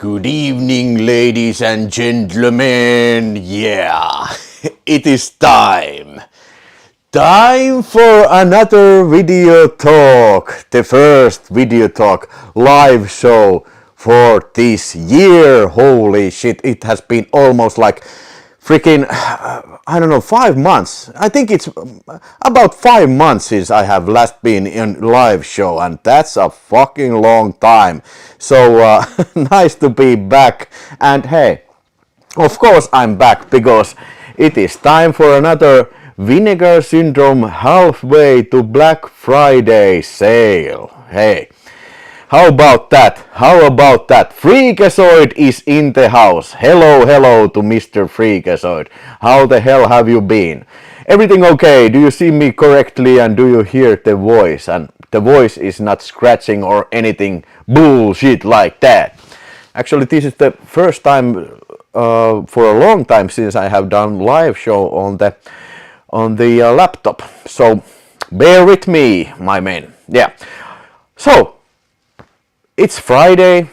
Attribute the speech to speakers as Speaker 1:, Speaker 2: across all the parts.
Speaker 1: Good evening, ladies and gentlemen. Yeah, it is time. Time for another video talk. The first video talk live show for this year. Holy shit, it has been almost like freaking, I don't know, 5 months. I think it's about 5 months since I have last been in live show, and that's a fucking long time. So nice to be back. And hey, of course I'm back because it is time for another Vinegar Syndrome halfway to Black Friday sale. Hey, how about that? How about that? Freakazoid is in the house. Hello to Mr. Freakazoid. How the hell have you been? Everything okay? Do you see me correctly and do you hear the voice? And the voice is not scratching or anything bullshit like that. Actually, this is the first time for a long time since I have done live show on the laptop. So bear with me, my men. Yeah. So it's Friday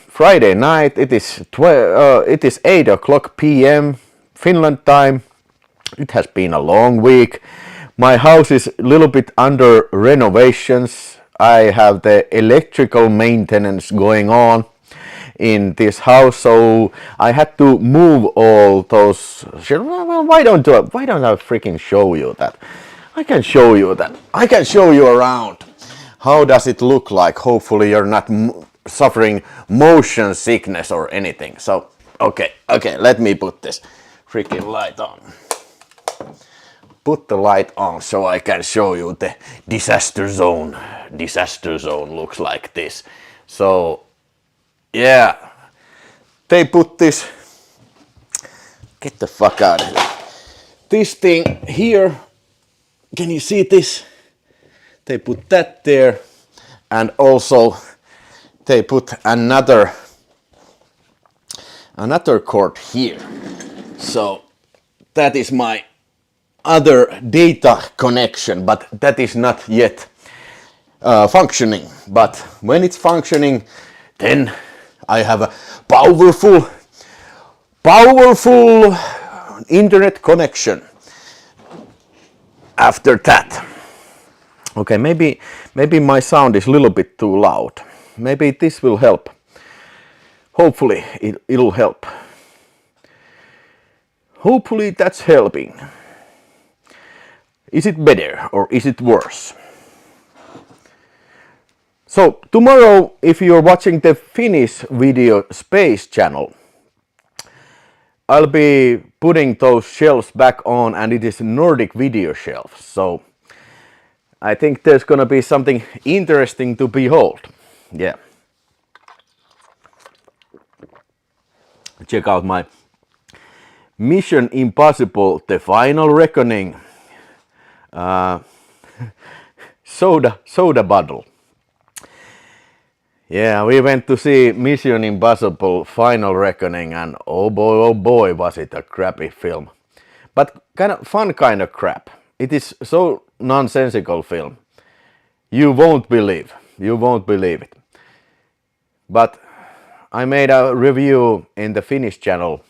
Speaker 1: night. It is 8 o'clock p.m. Finland time. It has been a long week. My house is a little bit under renovations. I have the electrical maintenance going on in this house, so I had to move all those. Well, why don't I freaking show you that? I can show you that. I can show you around. How does it look like? Hopefully you're not suffering motion sickness or anything. So okay, let me put this freaking light on. Put the light on so I can show you the disaster zone. Disaster zone looks like this. So yeah, they put this, get the fuck out of here, this thing here, can you see this? They put that there, and also they put another cord here. So that is my other data connection, but that is not yet functioning. But when it's functioning, then I have a powerful internet connection after that. Okay, maybe my sound is a little bit too loud. Maybe this will help. Hopefully it'll help. Hopefully that's helping. Is it better or is it worse? So tomorrow, if you're watching the Finnish video space channel, I'll be putting those shelves back on, and it is Nordic video shelves. So I think there's gonna be something interesting to behold. Yeah. Check out my Mission Impossible: The Final Reckoning soda bottle. Yeah, we went to see Mission Impossible Final Reckoning, and oh boy, was it a crappy film. But kind of fun kind of crap. It is so nonsensical film. You won't believe it. But I made a review in the Finnish channel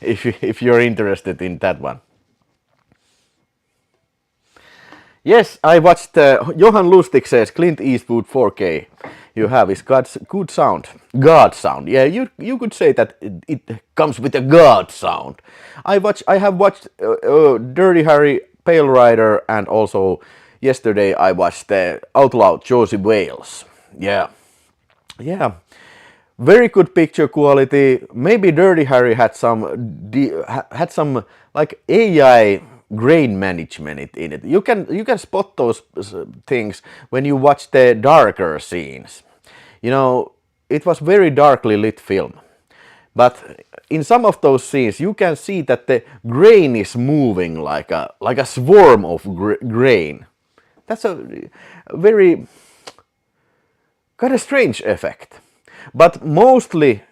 Speaker 1: if you're interested in that one. Yes, I watched Johan Lustig says Clint Eastwood 4K. You have is God's good sound. God sound. Yeah, you could say that it comes with a God sound. I have watched Dirty Harry, Pale Rider, and also yesterday I watched Outlaw Josie Wales. Yeah. Very good picture quality. Maybe Dirty Harry had some like AI grain management in it. You can spot those things when you watch the darker scenes. You know, it was very darkly lit film. But in some of those scenes you can see that the grain is moving like a swarm of grain. That's a very kind of strange effect. But mostly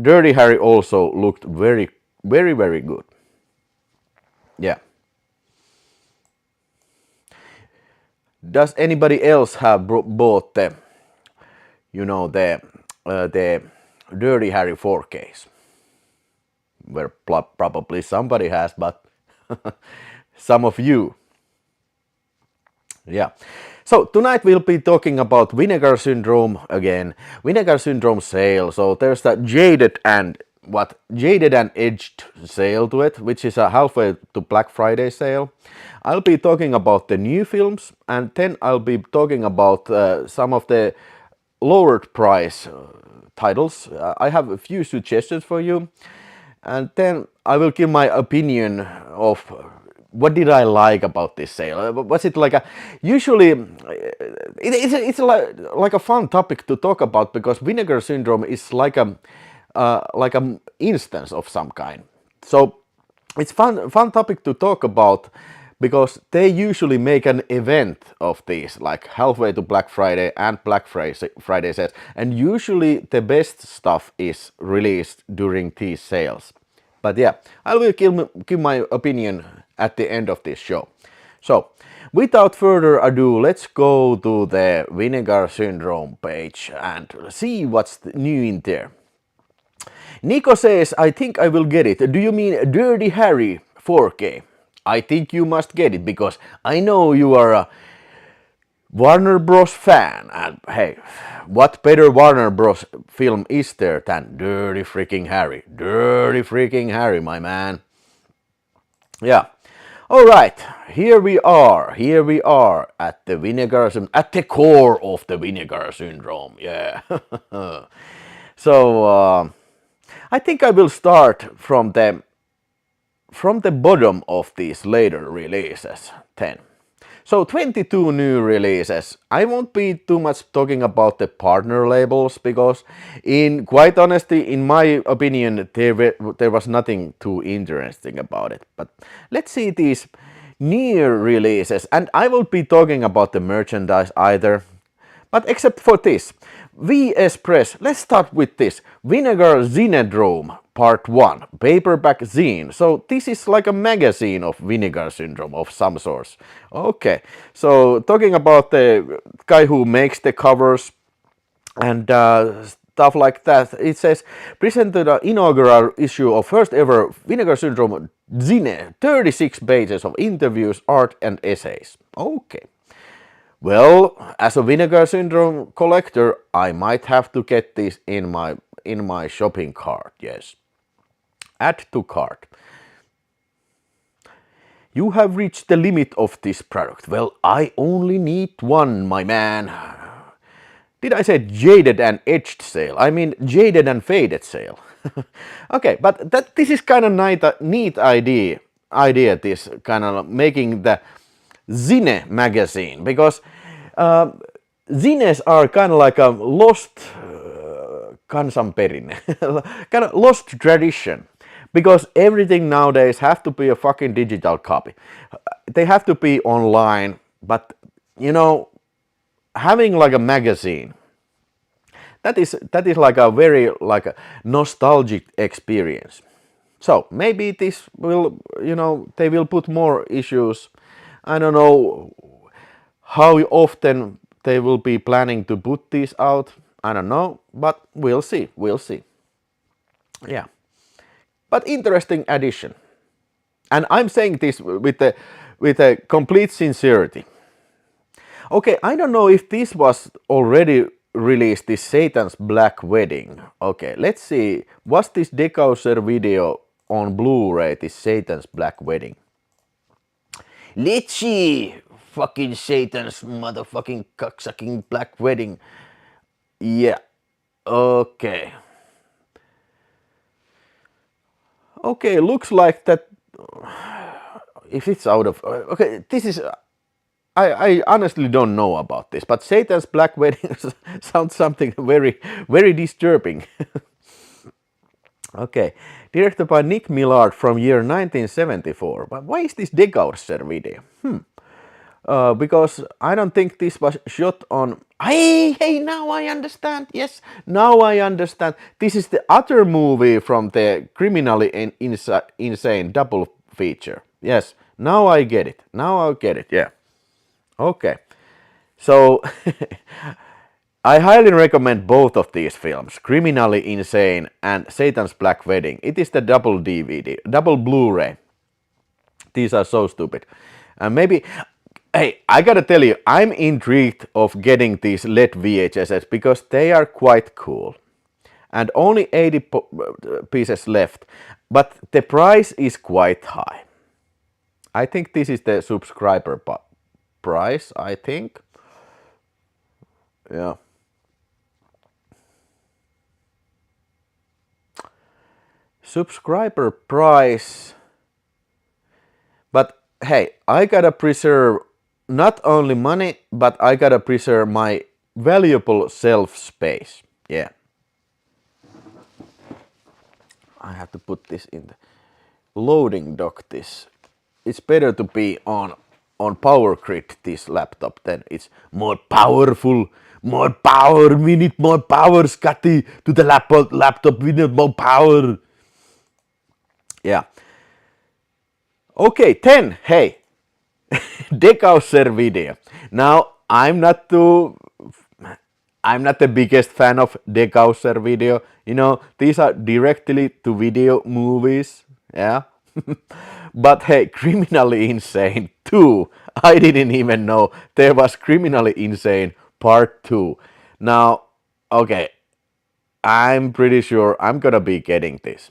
Speaker 1: Dirty Harry also looked very good. Yeah. Does anybody else have bought the Dirty Harry 4Ks. Where probably somebody has, but some of you. Yeah. So tonight we'll be talking about Vinegar Syndrome again. Vinegar Syndrome sale. So there's that Jaded and Edged sale to it, which is a halfway to Black Friday sale. I'll be talking about the new films, and then I'll be talking about some of the lowered price titles. I have a few suggestions for you, and then I will give my opinion of what did I like about this sale. Was it like a usually it's like a fun topic to talk about, because Vinegar Syndrome is like a instance of some kind. So it's fun topic to talk about, because they usually make an event of these, like halfway to Black Friday and Black Friday sales, and usually the best stuff is released during these sales. But yeah, I will give my opinion at the end of this show. So, without further ado, let's go to the Vinegar Syndrome page and see what's new in there. Nico says, I think I will get it. Do you mean Dirty Harry 4K? I think you must get it, because I know you are a Warner Bros. Fan. And hey, what better Warner Bros. Film is there than Dirty freaking Harry? Dirty freaking Harry, my man. Yeah. Alright, here we are at the Vinegar Syndrome, at the core of the Vinegar Syndrome, yeah. So, I think I will start from the bottom of these later releases, 10. So 22 new releases. I won't be too much talking about the partner labels, because in quite honesty, in my opinion, there was nothing too interesting about it. But let's see these near releases, and I won't be talking about the merchandise either. But except for this, VS Press, let's start with this, Vinegar Syndrome Part 1, paperback zine. So this is like a magazine of Vinegar Syndrome of some sort. Okay, so talking about the guy who makes the covers and stuff like that, it says, presented an inaugural issue of first ever Vinegar Syndrome zine, 36 pages of interviews, art and essays. Okay. Well, as a Vinegar Syndrome collector, I might have to get this in my shopping cart, yes. Add to cart. You have reached the limit of this product. Well, I only need one, my man. Did I say Jaded and Edged sale? I mean Jaded and Faded sale. Okay, but this is kind of neat idea, this kind of making the zine magazine, because zines are kind of like a lost kansanperinne, kind of lost tradition, because everything nowadays have to be a fucking digital copy. They have to be online, but you know, having like a magazine, that is like a very like a nostalgic experience. So maybe this will, you know, they will put more issues. I don't know how often they will be planning to put these out. I don't know, but we'll see. Yeah. But interesting addition. And I'm saying this with a complete sincerity. Okay, I don't know if this was already released, this Satan's Black Wedding. Okay, let's see. Was this Decauser video on Blu-ray, this Satan's Black Wedding? Let's see. Fucking Satan's motherfucking cocksucking Black Wedding. Yeah. Okay. Okay, looks like that. If it's out of... Okay, this is... I honestly don't know about this, but Satan's Black Wedding sounds something very, very disturbing. Okay, directed by Nick Millard from year 1974. But why is this Decauser video? Because I don't think this was shot on... Hey, now I understand. Yes, now I understand. This is the other movie from the Criminally Insane double feature. Yes, now I get it. Yeah. Okay. So, I highly recommend both of these films, Criminally Insane and Satan's Black Wedding. It is the double DVD, double Blu-ray. These are so stupid. And maybe, hey, I gotta tell you, I'm intrigued of getting these LED VHSs because they are quite cool. And only 80 pieces left, but the price is quite high. I think this is the subscriber price, I think. Yeah. Subscriber price. But hey, I gotta preserve not only money, but I gotta preserve my valuable self space. Yeah. I have to put this in the loading dock. This it's better to be on power grid, this laptop, then it's more powerful, more power, we need more power, Scotty, to the laptop, we need more power. Yeah. Okay, 10, hey, Decausser video. Now, I'm not the biggest fan of Decausser video. You know, these are directly to video movies. Yeah. But hey, Criminally Insane 2. I didn't even know there was Criminally Insane Part 2. Now, okay, I'm pretty sure I'm gonna be getting this.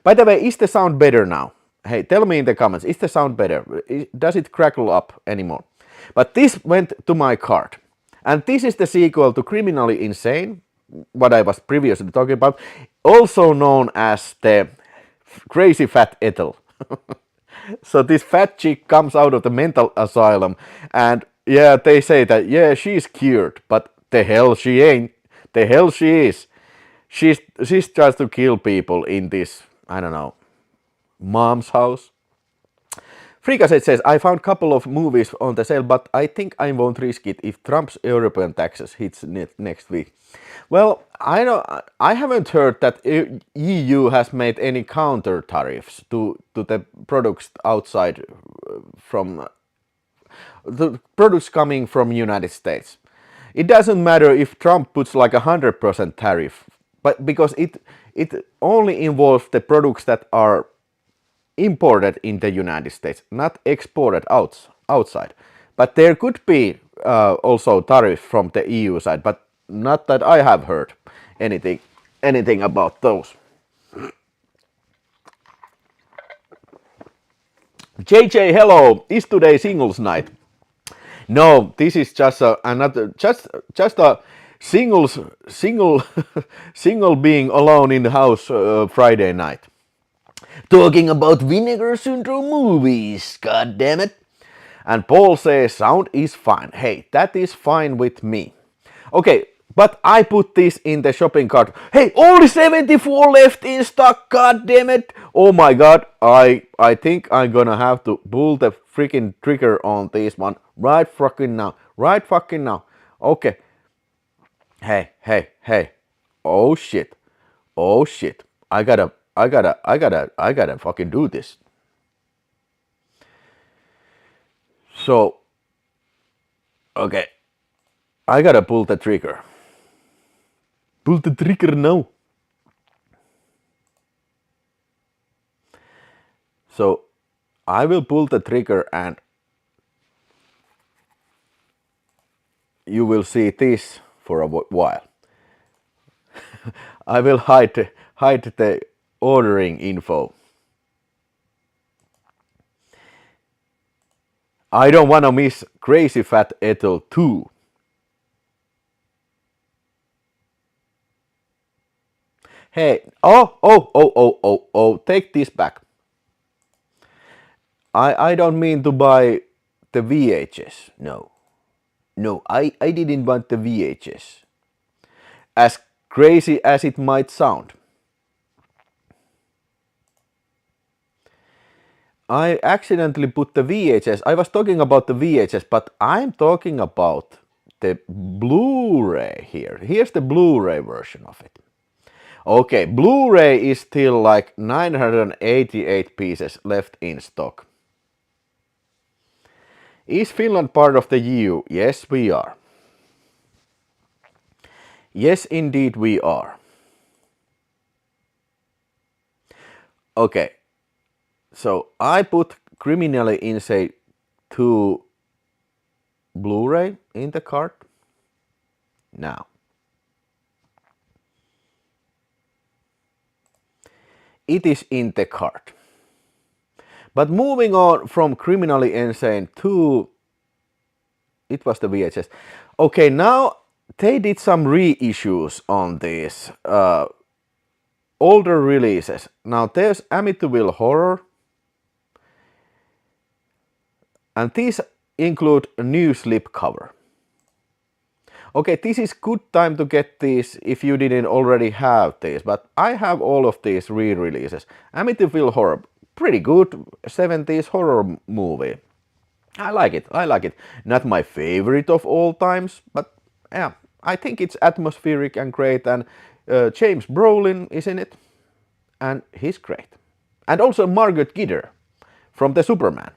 Speaker 1: By the way, is the sound better now? Hey, tell me in the comments, is the sound better? Does it crackle up anymore? But this went to my cart. And this is the sequel to Criminally Insane, what I was previously talking about, also known as the Crazy Fat Ethel. So this fat chick comes out of the mental asylum, and yeah, they say that, yeah, she's cured, but the hell she ain't. The hell she is. She's tries to kill people in this, I don't know, mom's house. Freakaset says, I found a couple of movies on the sale, but I think I won't risk it if Trump's European taxes hits next week. Well, I haven't heard that EU has made any counter tariffs to the products outside from the products coming from United States. It doesn't matter if Trump puts like 100% tariff, but because it only involves the products that are imported in the United States, not exported outside. But there could be also tariff from the EU side, but not that I have heard anything about those. JJ, hello. Is today singles night? No, this is just another just a single single being alone in the house Friday night. Talking about Vinegar Syndrome movies, god damn it. And Paul says sound is fine. Hey, that is fine with me. Okay, but I put this in the shopping cart. Hey, only 74 left in stock, god damn it. Oh my god, I think I'm gonna have to pull the freaking trigger on this one right fucking now. Right fucking now. Okay. Hey. Oh shit. Oh shit. I gotta fucking do this. So, okay. I gotta pull the trigger. Pull the trigger now. So, I will pull the trigger and you will see this for a while. I will hide the ordering info. I don't want to miss Crazy Fat Ethel 2. Hey, oh, take this back. I don't mean to buy the VHS, no. No, I didn't want the VHS. As crazy as it might sound. I accidentally put the VHS. I was talking about the VHS, but I'm talking about the Blu-ray here. Here's the Blu-ray version of it. Okay, Blu-ray is still like 988 pieces left in stock. Is Finland part of the EU? Yes, we are. Yes, indeed we are. Okay, so I put Criminally Insane 2 Blu-ray in the cart. Now, it is in the cart. But moving on from Criminally Insane to, it was the VHS. Okay, now they did some reissues on these older releases. Now there's Amiable Horror, and these include a new slipcover. Okay, this is good time to get these if you didn't already have these, but I have all of these re-releases. Amityville Horror, pretty good 70s horror movie. I like it, I like it. Not my favorite of all times, but yeah, I think it's atmospheric and great, and James Brolin is in it, and he's great. And also Margot Kidder from the Superman,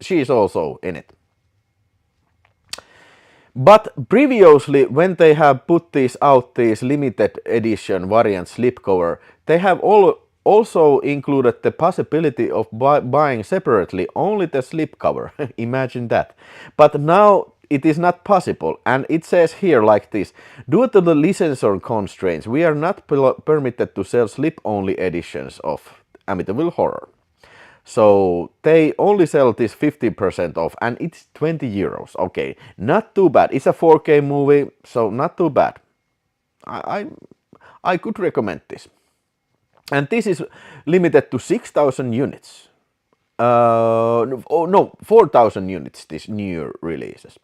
Speaker 1: she's also in it. But previously, when they have put these out, these limited edition variant slipcover, they have also included the possibility of buying separately only the slipcover. Imagine that. But now it is not possible, and it says here like this: due to the licensor constraints, we are not permitted to sell slip-only editions of Amityville Horror. So they only sell this 50% off, and it's 20 euros. Okay, not too bad. It's a 4K movie, so not too bad. I could recommend this. And this is limited to 6,000 units. Oh no, 4,000 units, these new releases.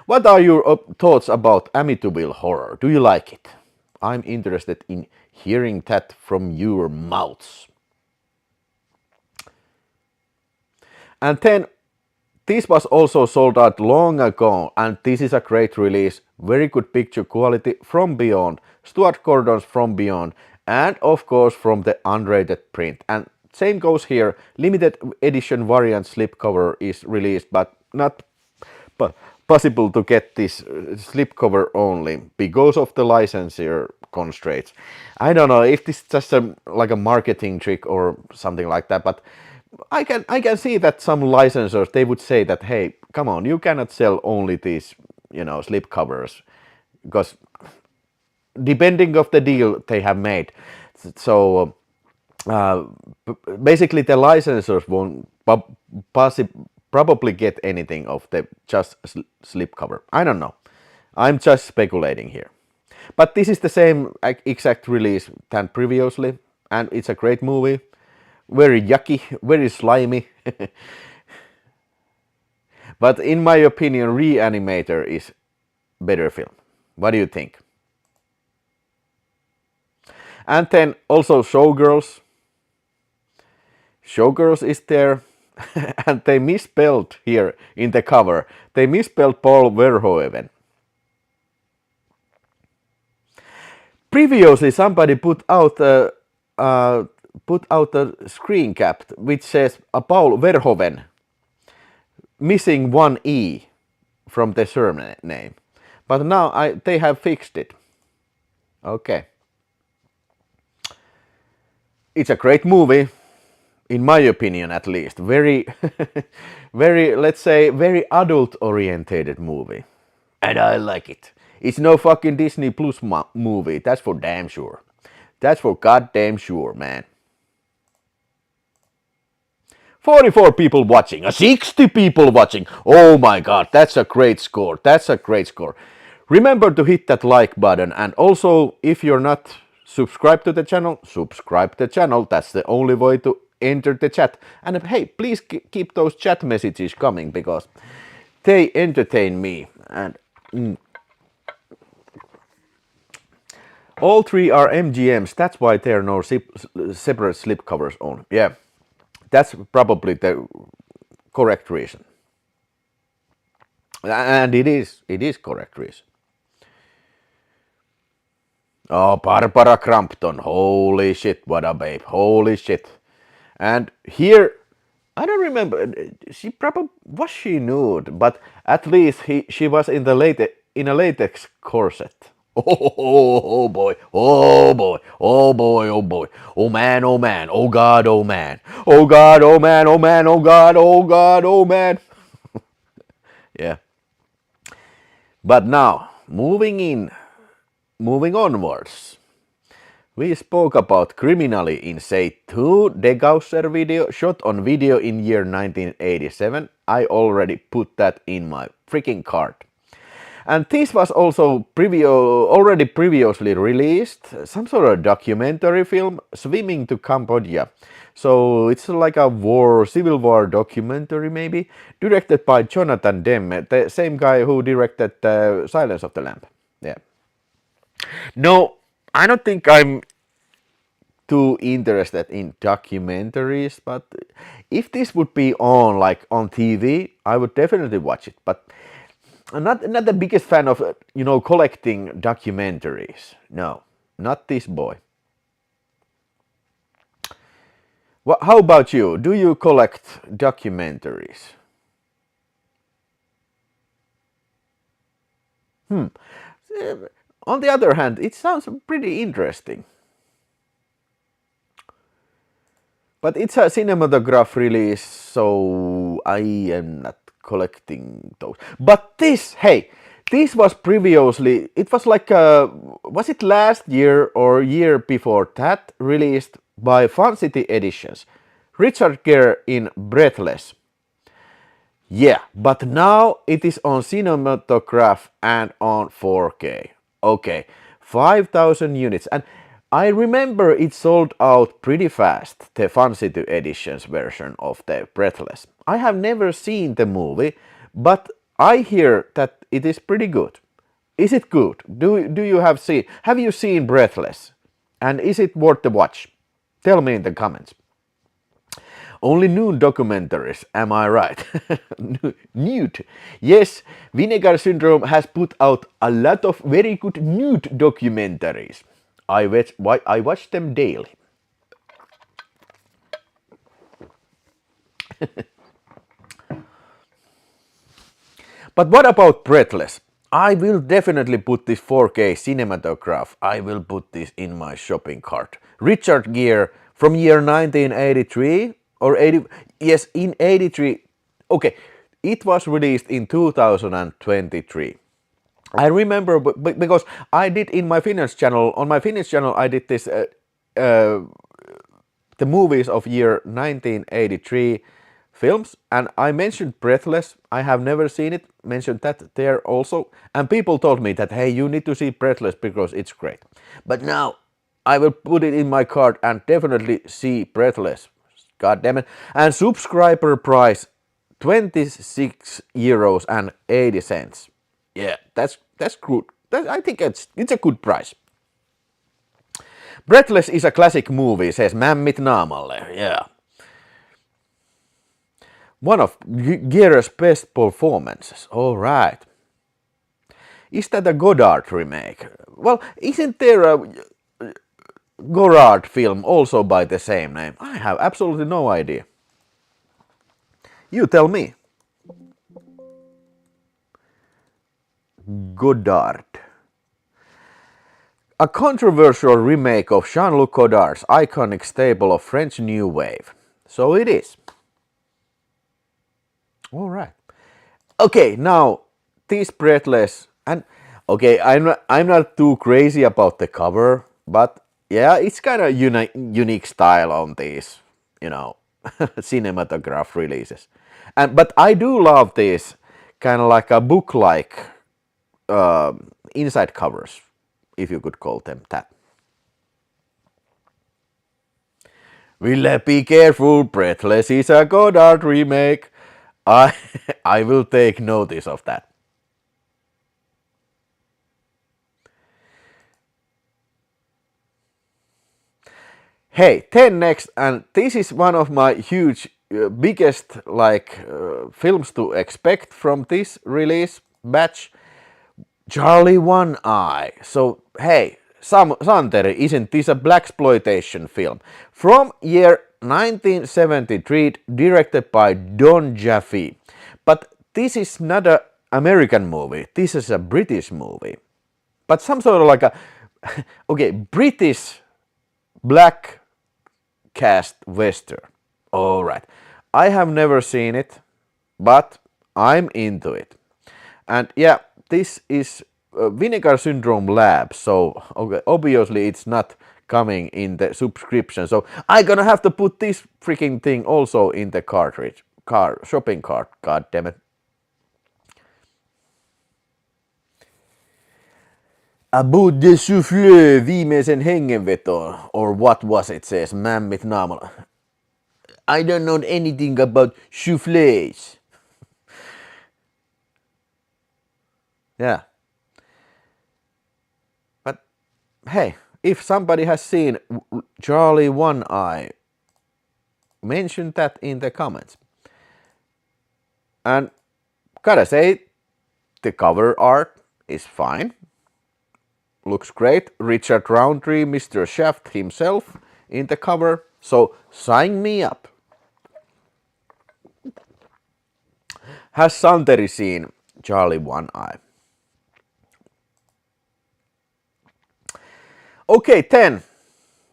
Speaker 1: What are your thoughts about Amityville Horror? Do you like it? I'm interested in hearing that from your mouths. And then this was also sold out long ago, and this is a great release. Very good picture quality from Beyond, Stuart Gordon's From Beyond, and of course from the unrated print. And same goes here, limited edition variant slipcover is released, but not possible to get this slipcover only because of the licensor constraints. I don't know if this is just like a marketing trick or something like that, but I can see that some licensors, they would say that, hey, come on, you cannot sell only these, slipcovers, because depending of the deal they have made. So basically the licensors won't probably get anything of the just slipcover. I don't know. I'm just speculating here. But this is the same exact release than previously, and it's a great movie. Very yucky, very slimy. But in my opinion, Reanimator is better film. What do you think? And then also Showgirls. Showgirls is there. And they misspelled here in the cover. They misspelled Paul Verhoeven. Previously somebody put out a screen cap which says Paul Verhoeven, missing one E from the surname. But now they have fixed it. Okay. It's a great movie, in my opinion at least. Very, very, let's say, very adult-orientated movie. And I like it. It's no fucking Disney Plus movie, that's for damn sure. That's for goddamn sure, man. 44 people watching, 60 people watching. Oh my god, that's a great score. That's a great score. Remember to hit that like button, and also if you're not subscribed to the channel, subscribe to the channel. That's the only way to enter the chat. And hey, please keep those chat messages coming because they entertain me. And all three are MGMs. That's why there are no separate slipcovers on. Yeah. That's probably the correct reason. And it is correct reason. Oh, Barbara Crampton, holy shit, what a babe, holy shit. And here, I don't remember, she probably, was she nude? But at least she was in a latex corset. Oh boy, oh boy, oh boy, oh boy, oh man, oh god, oh man, oh god, oh man, oh man, oh god, oh god, oh man. Yeah. But now, moving onwards. We spoke about Criminally Insane 2 Degausser video shot on video in year 1987. I already put that in my freaking cart. And this was also already previously released, some sort of documentary film, Swimming to Cambodia. So it's like a civil war documentary maybe, directed by Jonathan Demme, the same guy who directed Silence of the Lamb. Yeah. No, I don't think I'm too interested in documentaries, but if this would be on on TV, I would definitely watch it. But I'm not the biggest fan of collecting documentaries. No, not this boy. How about you? Do you collect documentaries? On the other hand, it sounds pretty interesting. But it's a cinematograph release, so I am not collecting those. But this was previously, it was was it last year or year before that, released by Fun City Editions. Richard Gere in Breathless. Yeah, but now it is on cinematograph and on 4K. Okay, 5,000 units. And I remember it sold out pretty fast, the Fun City Editions version of the Breathless. I have never seen the movie, but I hear that it is pretty good. Is it good? Have you seen Breathless? And is it worth the watch? Tell me in the comments. Only nude documentaries, am I right? Nude. Yes, Vinegar Syndrome has put out a lot of very good nude documentaries. I watch them daily. But what about Breathless? I will definitely put this 4K cinematograph. I will put this in my shopping cart. Richard Gere from year 1983 or 80. Yes, in 83. Okay, it was released in 2023. I remember because I did in my Finnish channel, on my Finnish channel I did this, the movies of year 1983 films, and I mentioned Breathless. I have never seen it, mentioned that there also, and people told me that, hey, you need to see Breathless because it's great. But now I will put it in my cart and definitely see Breathless. God damn it. And subscriber price 26 euros and 80 cents. Yeah, that's good. I think it's a good price. Breathless is a classic movie, says Mämmit Naamalle. Yeah. One of Gere's best performances. All right. Is that a Godard remake? Well, isn't there a Godard film also by the same name? I have absolutely no idea. You tell me. Godard. A controversial remake of Jean-Luc Godard's iconic staple of French New Wave. So it is. All right. Okay, now this Breathless, and okay, I'm not too crazy about the cover, but yeah, it's kind of unique style on these, cinematograph releases. But I do love this kind of like a book-like inside covers, if you could call them that. Will be careful, Breathless is a Godard remake. I will take notice of that. Hey, 10 next, and this is one of my huge, biggest films to expect from this release batch. Charlie One Eye. So hey, Santeri, isn't this a blaxploitation film? From year 1973, directed by Don Jaffe. But this is not an American movie, this is a British movie. but some sort of like a, okay, British black cast western. All right, I have never seen it, but I'm into it. And yeah, this is Vinegar Syndrome Lab, so okay, obviously it's not coming in the subscription. So I'm gonna have to put this freaking thing also in the shopping cart. God damn it. About the soufflé, viimeisen hengenvetoon, or what was it, says Mammit naamalla. I don't know anything about soufflés. Yeah. But hey, if somebody has seen Charlie One Eye, mention that in the comments. And gotta say, the cover art is fine. Looks great. Richard Roundtree, Mr. Shaft himself in the cover. So sign me up. Has Santeri seen Charlie One Eye? Okay, 10.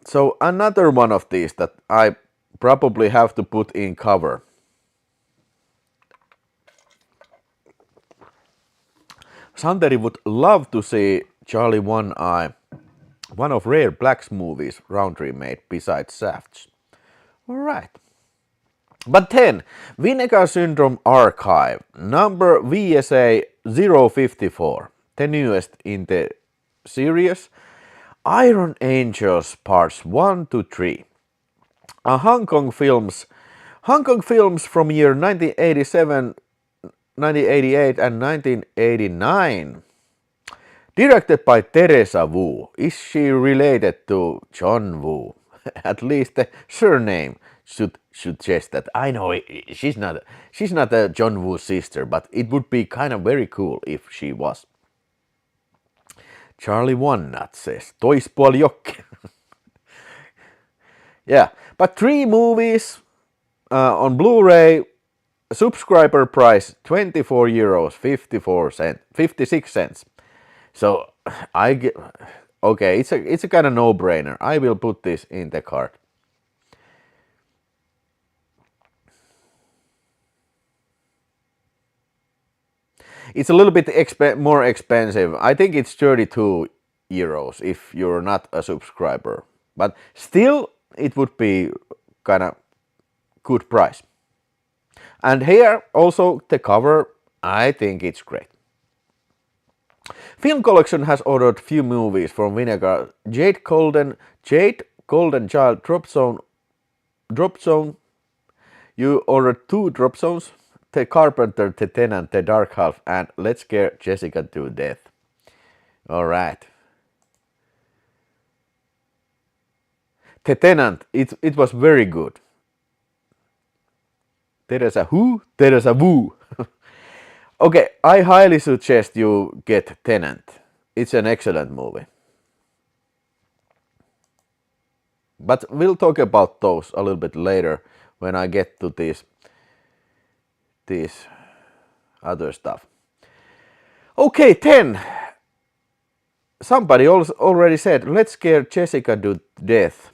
Speaker 1: So another one of these that I probably have to put in cover. Santeri would love to see Charlie One Eye, one of Rare Black's movies Roundtree made besides Shafts. Alright. But 10. Vinegar Syndrome Archive, number VSA 054, the newest in the series. Iron Angels parts 1 to 3. Hong Kong films from year 1987, 1988 and 1989. Directed by Teresa Wu. Is she related to John Woo? At least the surname should suggest that. I know she's not a John Woo's sister, but it would be kind of very cool if she was. Charlie One Nut says, Toispuoli Jokke. Yeah, but 3 movies on Blu-ray, subscriber price 24 euros 56 cents. So I get, okay, it's a kind of no-brainer. I will put this in the cart. It's a little bit more expensive. I think it's 32 euros if you're not a subscriber. But still, it would be kind of good price. And here also the cover, I think it's great. Film Collection has ordered few movies from Vinegar. Jade Golden Child Drop Zone. You ordered 2 drop zones. The Carpenter, The Tenant, The Dark Half, and Let's Scare Jessica to Death. Alright. The Tenant, it was very good. Teresa who? Teresa Wu. Okay, I highly suggest you get Tenant. It's an excellent movie. But we'll talk about those a little bit later when I get to this other stuff. Okay, 10. Somebody already said, Let's Scare Jessica to Death.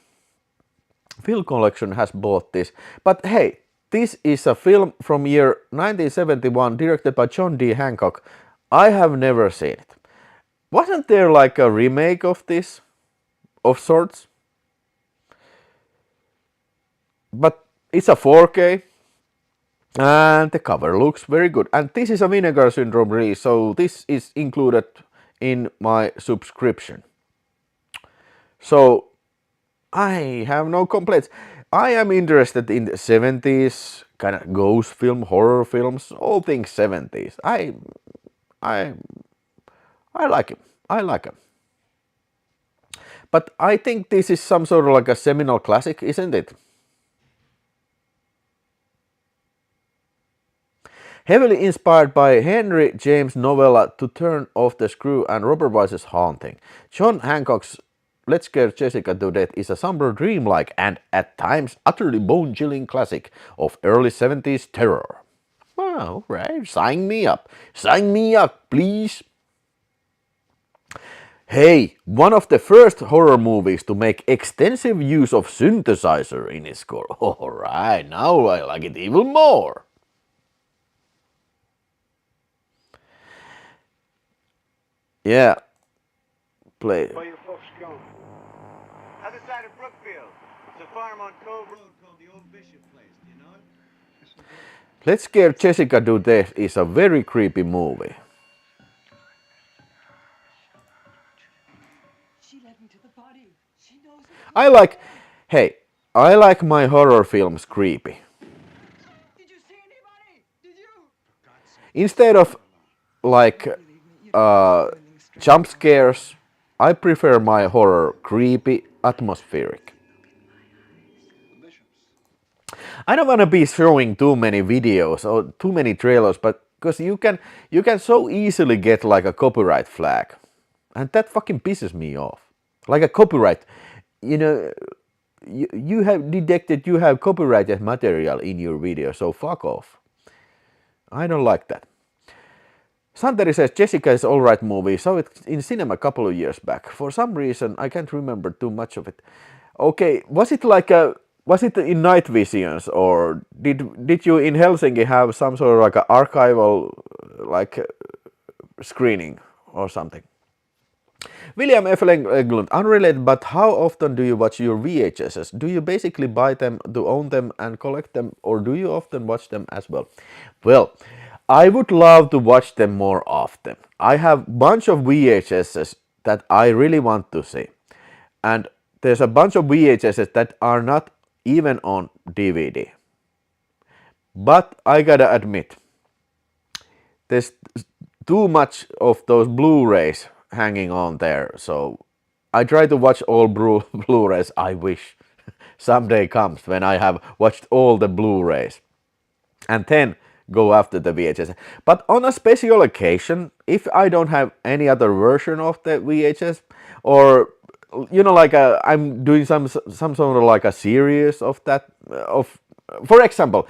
Speaker 1: Film Collection has bought this. But hey, this is a film from year 1971 directed by John D. Hancock. I have never seen it. Wasn't there like a remake of this? Of sorts? But it's a 4K. And the cover looks very good. And this is a Vinegar Syndrome release, so this is included in my subscription. So I have no complaints. I am interested in the 70s, kind of ghost film, horror films, all things 70s. I like him. I like him. But I think this is some sort of like a seminal classic, isn't it? Heavily inspired by Henry James' novella To Turn Off the Screw and Robert Wise's Haunting, John Hancock's Let's Scare Jessica to Death is a somber, dreamlike, and at times utterly bone-chilling classic of early 70s terror. Well, right, sign me up. Sign me up, please. Hey, one of the first horror movies to make extensive use of synthesizer in its score. Alright, now I like it even more. Yeah. Play.
Speaker 2: Where you folks going? Other side of Brookfield. It's a farm on Cove Road called the Old Bishop Place. Do you know it?
Speaker 1: Let's Scare Jessica to Death is a very creepy movie.
Speaker 3: She led me to the body. She knows it.
Speaker 1: I like my horror films creepy.
Speaker 3: Did you see anybody? Did you?
Speaker 1: Instead of like jump scares, I prefer my horror creepy, atmospheric. I don't want to be showing too many videos or too many trailers, but because you can so easily get like a copyright flag, and that fucking pisses me off. Like a copyright, you know, you have detected you have copyrighted material in your video, so fuck off. I don't like that. Santeri says Jessica is alright movie, saw it in cinema a couple of years back. For some reason I can't remember too much of it. Okay, was it in night visions, or did you in Helsinki have some sort of like an archival like screening or something? William F. Eglund, unrelated, but how often do you watch your VHSs? Do you basically buy them to own them and collect them, or do you often watch them as well? Well, I would love to watch them more often. I have a bunch of VHSs that I really want to see. And there's a bunch of VHSs that are not even on DVD. But I gotta admit, there's too much of those Blu-rays hanging on there, so I try to watch all Blu-rays. I wish someday comes when I have watched all the Blu-rays and then go after the VHS. But on a special occasion, if I don't have any other version of the VHS, or you know, like I'm doing some sort of like a series of that of. For example,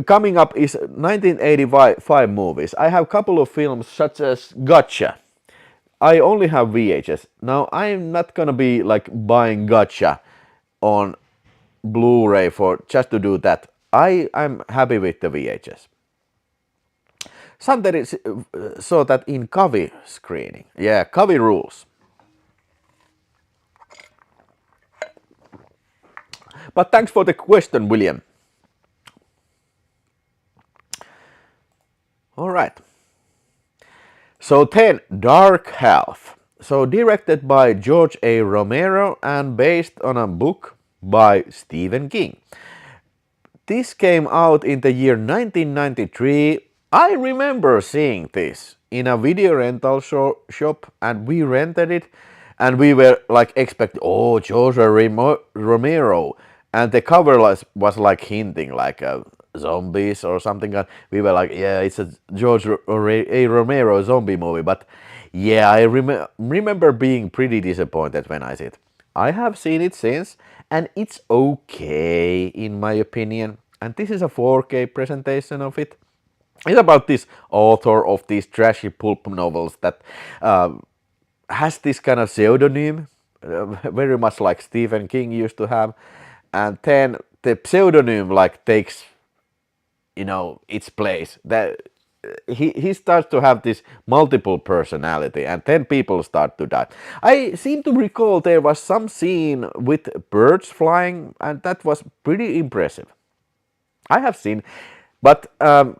Speaker 1: coming up is 1985 movies. I have a couple of films such as Gotcha. I only have VHS. Now I'm not gonna be like buying Gotcha on Blu-ray for just to do that. I'm happy with the VHS. Santeri saw that in Kavi screening. Yeah, Kavi rules. But thanks for the question, William. All right. So 10, Dark Half. So directed by George A. Romero and based on a book by Stephen King. This came out in the year 1993. I remember seeing this in a video rental shop, and we rented it, and we were like expecting, oh, George Romero, and the cover was like hinting like zombies or something. And we were like, yeah, it's a George A. Romero zombie movie. But yeah, I remember being pretty disappointed when I see it. I have seen it since, and it's okay in my opinion. And this is a 4K presentation of it. It's about this author of these trashy pulp novels that has this kind of pseudonym, very much like Stephen King used to have. And then the pseudonym like takes, you know, its place. That he starts to have this multiple personality, and then people start to die. I seem to recall there was some scene with birds flying, and that was pretty impressive. I have seen, but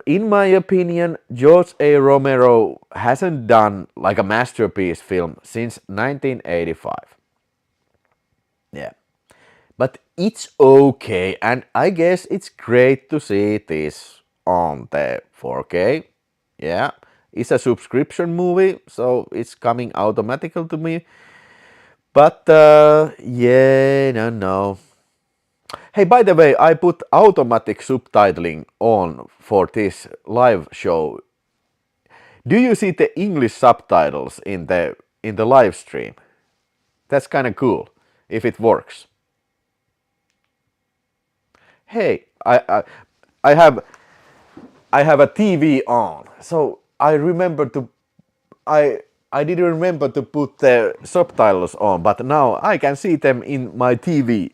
Speaker 1: in my opinion, George A. Romero hasn't done like a masterpiece film since 1985. Yeah. But it's okay, and I guess it's great to see this on the 4K. Yeah, it's a subscription movie, so it's coming automatically to me. But yeah, no. Hey, by the way, I put automatic subtitling on for this live show. Do you see the English subtitles in the live stream? That's kind of cool if it works. Hey, I have a TV on, so I remember to I I didn't remember to put the subtitles on, but now I can see them in my TV.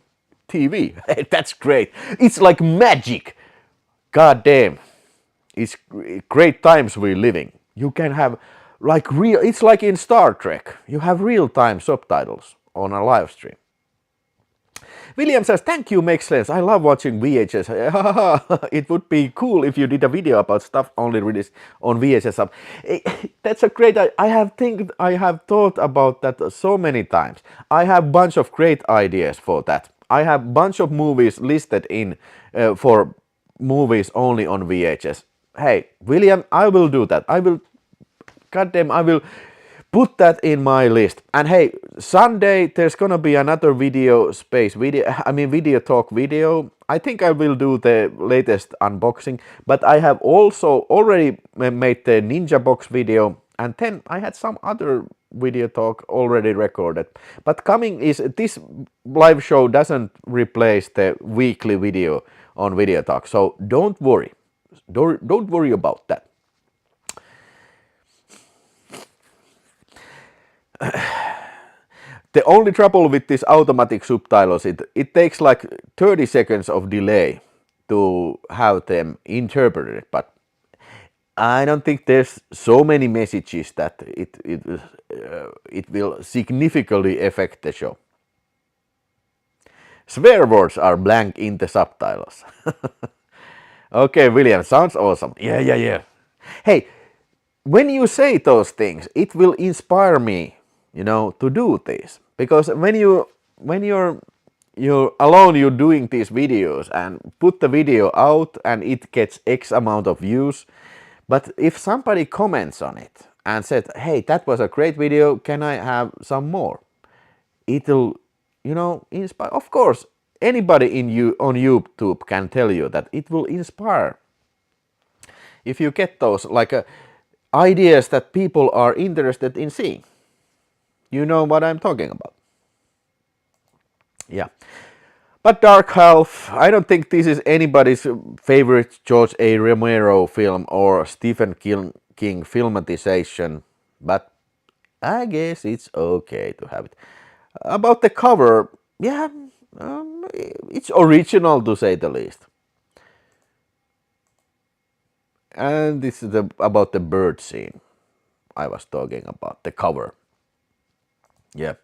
Speaker 1: That's great. It's like magic. God damn. It's great times we're living. You can have like real, it's like in Star Trek. You have real-time subtitles on a live stream. William says, thank you, makes sense. I love watching VHS. It would be cool if you did a video about stuff only released on VHS. That's a great, I have thought about that so many times. I have a bunch of great ideas for that. I have a bunch of movies listed in for movies only on VHS. Hey, William, I will do that. I will put that in my list. And hey, Sunday there's gonna be another VideoTalk video. I think I will do the latest unboxing, but I have also already made the Ninja Box video, and then I had some other VideoTalk already recorded. But coming is, this live show doesn't replace the weekly video on VideoTalk, so don't worry. Don't worry about that. The only trouble with this automatic subtitles, it takes like 30 seconds of delay to have them interpreted, but I don't think there's so many messages that it will significantly affect the show. Swear words are blank in the subtitles. Okay, William, sounds awesome. Yeah. Hey, when you say those things, it will inspire me, to do this. Because when you're alone, you're doing these videos and put the video out and it gets X amount of views. But if somebody comments on it and said, hey, that was a great video, can I have some more? It'll, inspire. Of course, anybody on YouTube can tell you that it will inspire. If you get those ideas that people are interested in seeing. You know what I'm talking about. Yeah. But Dark Half, I don't think this is anybody's favorite George A. Romero film or Stephen King filmatization, but I guess it's okay to have it. About the cover, yeah, it's original to say the least. And this is about the bird scene I was talking about, the cover. Yeah.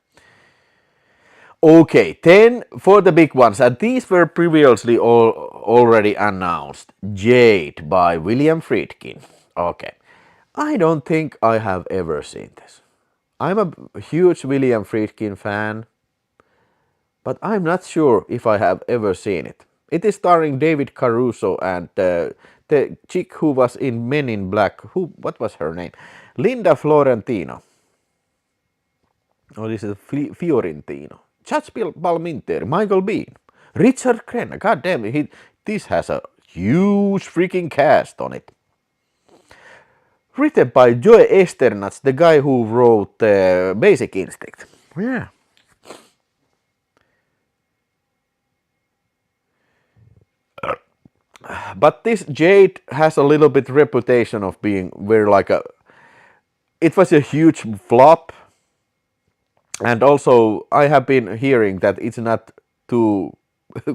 Speaker 1: Okay, then for the big ones, and these were previously already announced. Jade by William Friedkin. Okay, I don't think I have ever seen this. I'm a huge William Friedkin fan, but I'm not sure if I have ever seen it. It is starring David Caruso and the chick who was in Men in Black. What was her name? Linda Florentino. Oh, this is Fiorentino. Judge Palminteri, Michael Biehn, Richard Crenna. God damn it, this has a huge freaking cast on it. Written by Joe Esternats, the guy who wrote Basic Instinct. Yeah. But this Jade has a little bit reputation of being very it was a huge flop. And also, I have been hearing that it's not too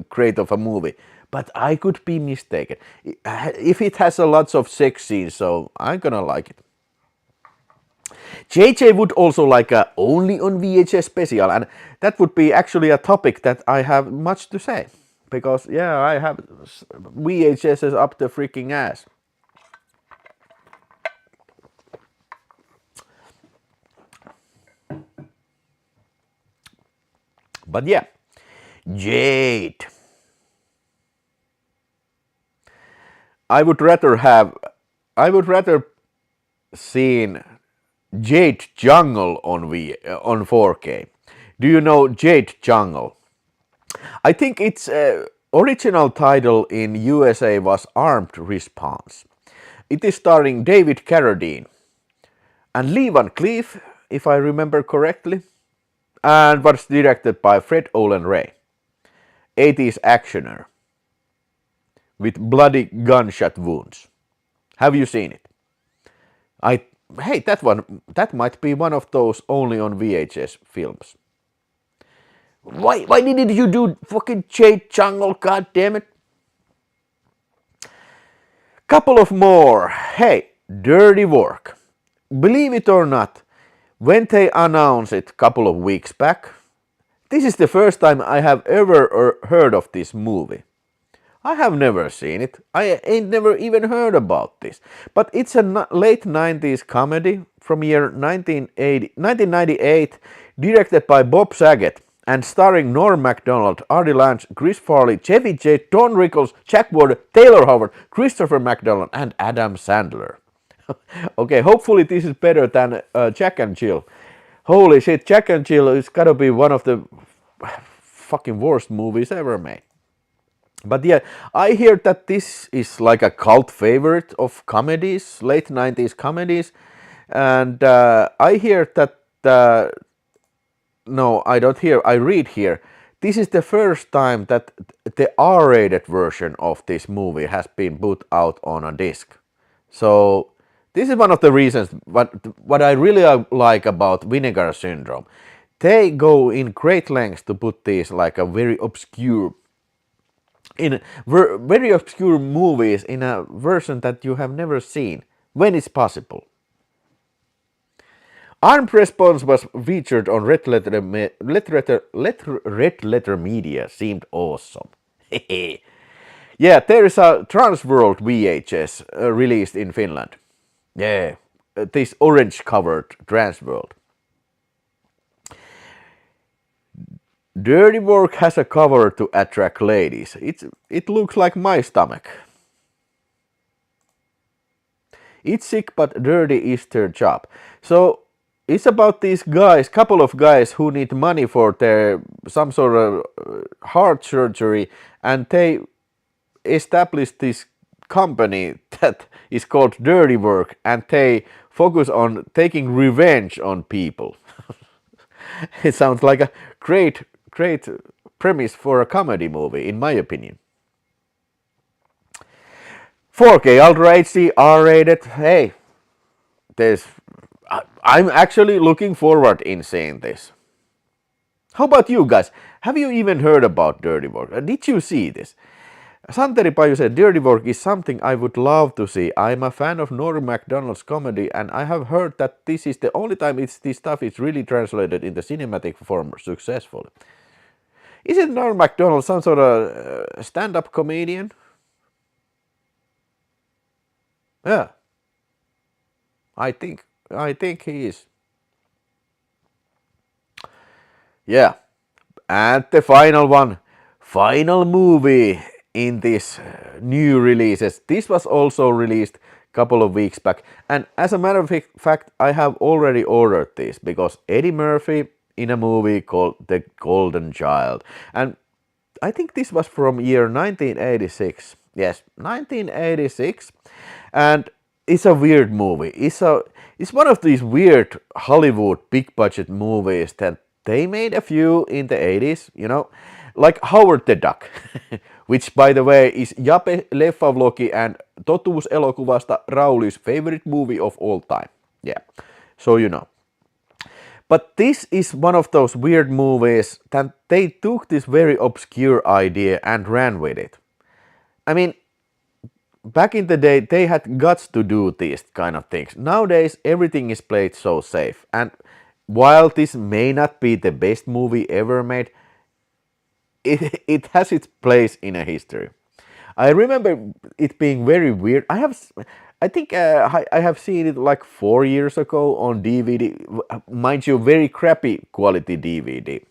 Speaker 1: great of a movie, but I could be mistaken. If it has a lots of sex scenes, so I'm gonna like it. JJ would also like a only on VHS special, and that would be actually a topic that I have much to say. Because, yeah, I have VHSs up the freaking ass. But yeah, Jade. I would rather seen Jade Jungle on 4K. Do you know Jade Jungle? I think its original title in USA was Armed Response. It is starring David Carradine and Lee Van Cleef, if I remember correctly, and was directed by Fred Olen Ray. 80s actioner with bloody gunshot wounds. Have you seen it? hey, that might be one of those only on VHS films. Why didn't you do fucking Jade Jungle, god damn it? Couple of more. Hey, Dirty Work. Believe it or not, when they announced it a couple of weeks back, this is the first time I have ever heard of this movie. I have never seen it. I ain't never even heard about this. But it's a late 90s comedy from year 1998, directed by Bob Saget and starring Norm Macdonald, Artie Lange, Chris Farley, Chevy Chase, Don Rickles, Jack Warden, Taylor Howard, Christopher McDonald, and Adam Sandler. Okay, hopefully this is better than Jack and Jill. Holy shit, Jack and Jill is gotta be one of the fucking worst movies ever made. But yeah, I hear that this is like a cult favorite of comedies, late 90s comedies. And I hear that, no, I don't hear, I read here. This is the first time that the R-rated version of this movie has been put out on a disc. So this is one of the reasons what I really like about Vinegar Syndrome. They go in great lengths to put these like a very obscure movies in a version that you have never seen when it's possible. Armed Response was featured on Red Letter Media. Seemed awesome. Yeah, there is a Transworld VHS released in Finland. Yeah, this orange covered Transworld. Dirty Work has a cover to attract ladies. It looks like my stomach. It's sick but dirty is their job. So it's about these guys, couple of guys who need money for their some sort of heart surgery, and they established this company that is called Dirty Work, and they focus on taking revenge on people. It sounds like a great premise for a comedy movie, in my opinion. 4K Ultra HD R-rated. Hey, I'm actually looking forward in seeing this. How about you guys? Have you even heard about Dirty Work? Did you see this? Santeri Paju said, Dirty Work is something I would love to see. I'm a fan of Norm Macdonald's comedy, and I have heard that this is the only time this stuff is really translated in the cinematic form successfully. Isn't Norm Macdonald some sort of stand-up comedian? Yeah. I think he is. Yeah. And the final one. Final movie in this new releases. This was also released a couple of weeks back. And as a matter of fact, I have already ordered this because Eddie Murphy in a movie called The Golden Child. And I think this was from year 1986. Yes, 1986. And it's a weird movie. It's one of these weird Hollywood big budget movies that they made a few in the 80s, you know, like Howard the Duck, which by the way is Jape Leffavlogi and Totuuselokuvasta Rauli's favorite movie of all time. Yeah, so you know. But this is one of those weird movies that they took this very obscure idea and ran with it. I mean, back in the day, they had guts to do these kind of things. Nowadays, everything is played so safe. And while this may not be the best movie ever made, it has its place in a history. I remember it being very weird. I think I have seen it like 4 years ago on DVD. Mind you, very crappy quality DVD.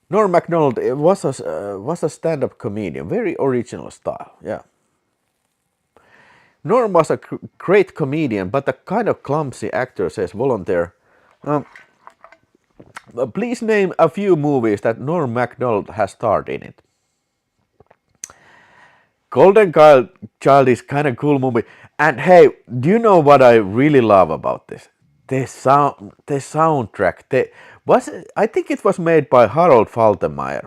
Speaker 1: Norm Macdonald was a stand-up comedian, very original style, yeah. Norm was a great comedian, but a kind of clumsy actor, says Volunteer. Please name a few movies that Norm Macdonald has starred in it. Golden Child is kind of cool movie. And hey, do you know what I really love about this? The soundtrack. I think it was made by Harold Faltermeyer.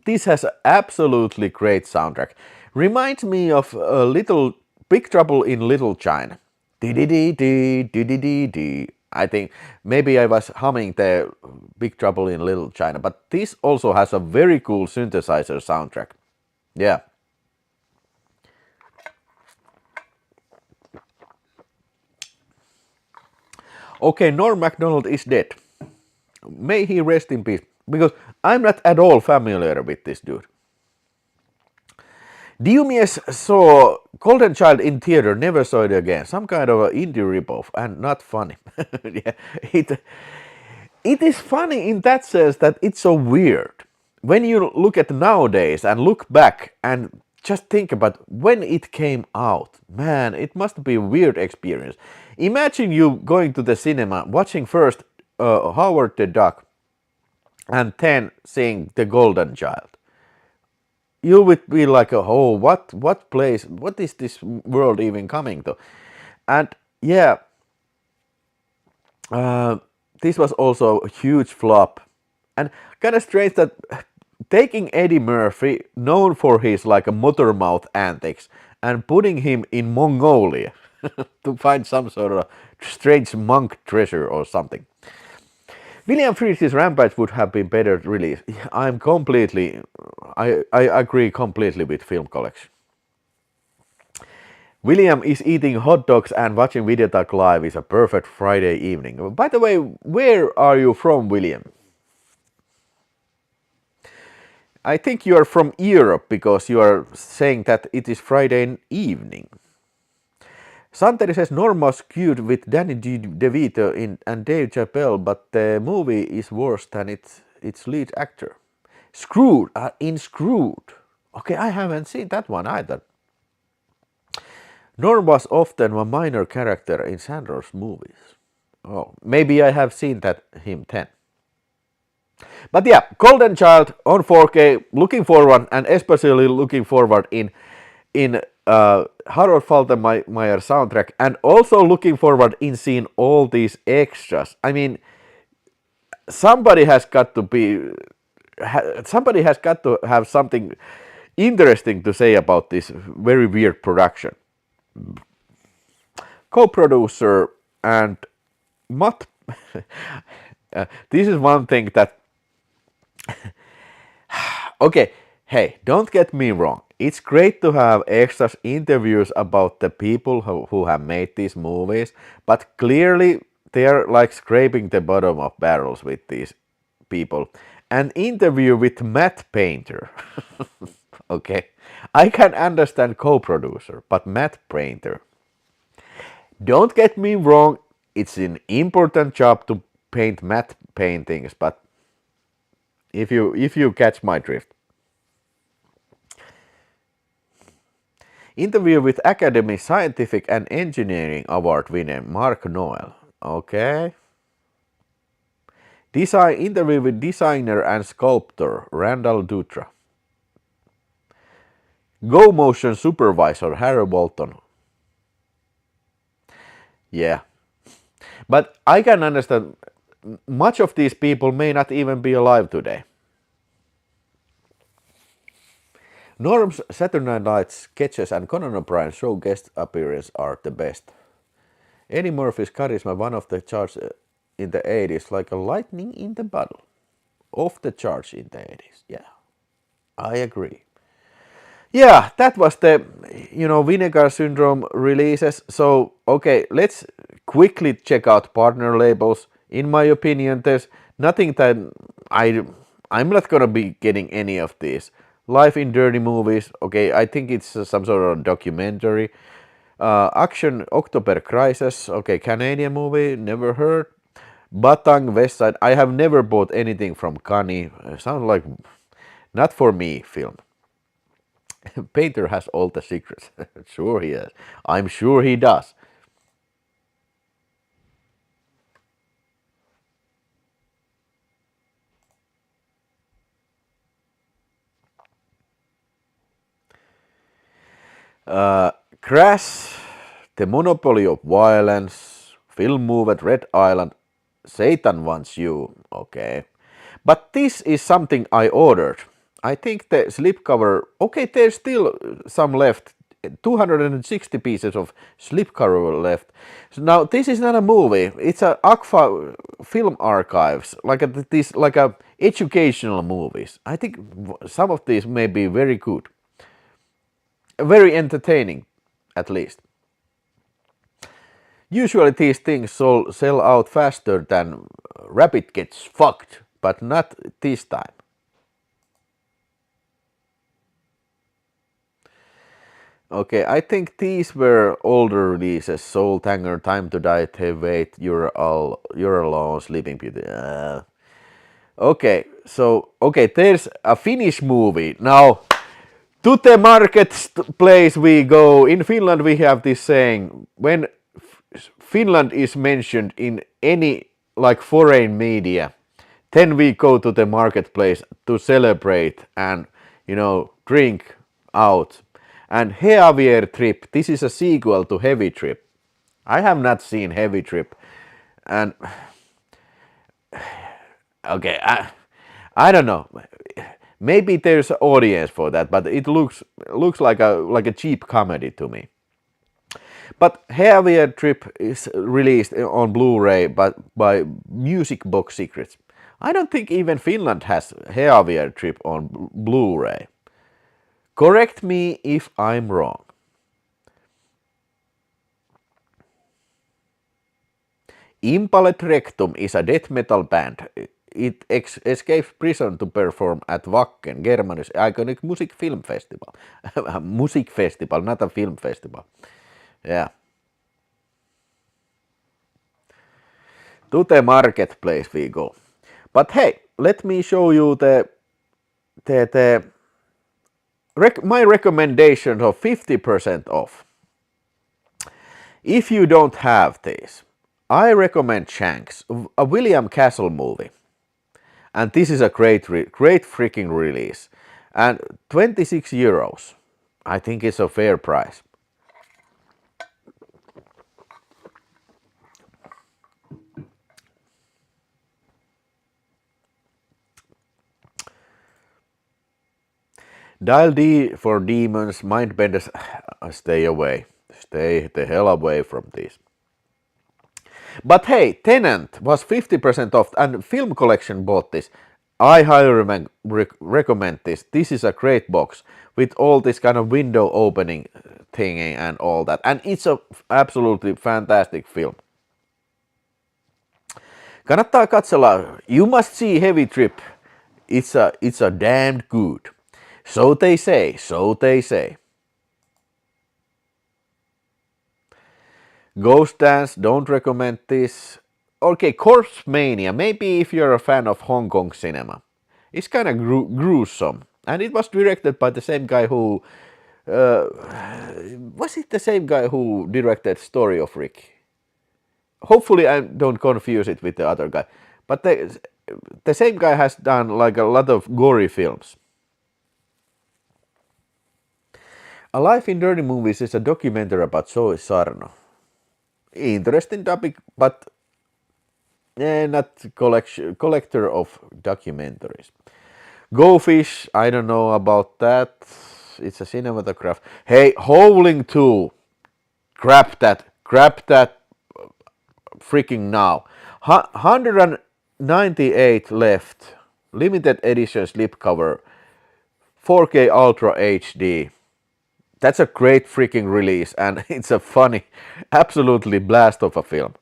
Speaker 1: This has an absolutely great soundtrack. Reminds me of a little Big Trouble in Little China. I think maybe I was humming the Big Trouble in Little China, but this also has a very cool synthesizer soundtrack. Yeah. Okay, Norm MacDonald is dead. May he rest in peace, because I'm not at all familiar with this dude. Diumies saw Golden Child in theater, never saw it again. Some kind of an indie ripoff, and not funny. Yeah, it is funny in that sense that it's so weird. When you look at nowadays and look back and just think about when it came out, man, it must be a weird experience. Imagine you going to the cinema, watching first Howard the Duck, and then seeing The Golden Child. You would be like, oh, what place, what is this world even coming to? And yeah, this was also a huge flop. And kind of strange that taking Eddie Murphy, known for his like a motor mouth antics, and putting him in Mongolia to find some sort of strange monk treasure or something. William Fried's Rampage would have been better released. I agree completely with Film Collection. William is eating hot dogs and watching VideoTalk live is a perfect Friday evening. By the way, where are you from, William? I think you are from Europe because you are saying that it is Friday evening. Santeri says Norm was cute with Danny DeVito and Dave Chappelle, but the movie is worse than its lead actor. Screwed, in Screwed. Okay, I haven't seen that one either. Norm was often a minor character in Sandler's movies. Oh, maybe I have seen him then. But yeah, Golden Child on 4K, looking forward, and especially looking forward in Harold Faltermeyer soundtrack, and also looking forward in seeing all these extras. I mean, somebody has got to have something interesting to say about this very weird production. Co-producer and Matt. This is one thing that. Okay, hey, don't get me wrong. It's great to have extras interviews about the people who have made these movies, but clearly they're like scraping the bottom of barrels with these people. An interview with Matt Painter. Okay, I can understand co-producer, but Matt Painter. Don't get me wrong, it's an important job to paint matte paintings, but if you catch my drift. Interview with Academy Scientific and Engineering Award winner Mark Noel. Okay. Interview with designer and sculptor Randall Dutra. Go Motion supervisor Harry Bolton. Yeah. But I can understand much of these people may not even be alive today. Norm's Saturday Night Live sketches and Conan O'Brien's show guest appearances are the best. Eddie Murphy's charisma, one of the charts in the 80s, like a lightning in the bottle. Off the charts in the 80s, yeah. I agree. Yeah, that was the, Vinegar Syndrome releases. So, okay, let's quickly check out partner labels. In my opinion, there's nothing that I'm not gonna be getting any of these. Life in Dirty Movies, okay, I think it's some sort of documentary. Action October Crisis, okay, Canadian movie, never heard. Batang West Side, I have never bought anything from Kani. Sounds like not for me film. Painter has all the secrets. Sure he has. I'm sure he does. Crash, The Monopoly of Violence, Film Move at Red Island, Satan Wants You, okay. But this is something I ordered. I think the slipcover, okay, there's still some left 260 pieces of slipcover left. So now this is not a movie. It's a Agfa film archives, like a educational movies. I think some of these may be very good, very entertaining, at least. Usually these things sell out faster than Rabbit Gets Fucked, but not this time. Okay, I think these were older releases. Soul Tanger, Time to Die, Wait, You're Alone, Sleeping Beauty. Okay, there's a Finnish movie. Now, to the marketplace we go. In Finland we have this saying, when Finland is mentioned in any like foreign media, then we go to the marketplace to celebrate and, drink out. And Heavier Trip, this is a sequel to Heavy Trip. I have not seen Heavy Trip, and okay, I don't know. Maybe there's an audience for that, but it looks like a cheap comedy to me. But Heavier Trip is released on Blu-ray, but by Music Box Secrets. I don't think even Finland has Heavier Trip on Blu-ray. Correct me if I'm wrong. Impalet Rectum is a death metal band. It escapes prison to perform at Wacken, Germany's iconic music film festival. Music festival, not a film festival. Yeah. To the marketplace we go. But hey, let me show you my recommendation of 50% off. If you don't have this, I recommend Shanks, a William Castle movie. And this is a great freaking release. And 26 euros. I think it's a fair price. Dial D for demons, mindbenders, stay away. Stay the hell away from this. But hey, Tenant was 50% off and Film Collection bought this. I highly recommend this. This is a great box with all this kind of window opening thingy and all that. And it's a absolutely fantastic film. Kannattaa katsella. You must see Heavy Trip. It's a damned good. So they say, so they say. Ghost Dance, don't recommend this. Okay, Corpse Mania, maybe if you're a fan of Hong Kong cinema. It's kind of gruesome. And it was directed by the same guy who... was it the same guy who directed Story of Rick? Hopefully I don't confuse it with the other guy. But the same guy has done like a lot of gory films. A Life in Dirty Movies is a documentary about Zoe Sarno. Interesting topic, but not collector of documentaries. Go Fish, I don't know about that. It's a cinematograph. Hey, Howling 2. Grab that freaking now. 198 left. Limited edition slipcover. 4K Ultra HD. That's a great freaking release, and it's a funny, absolutely blast of a film.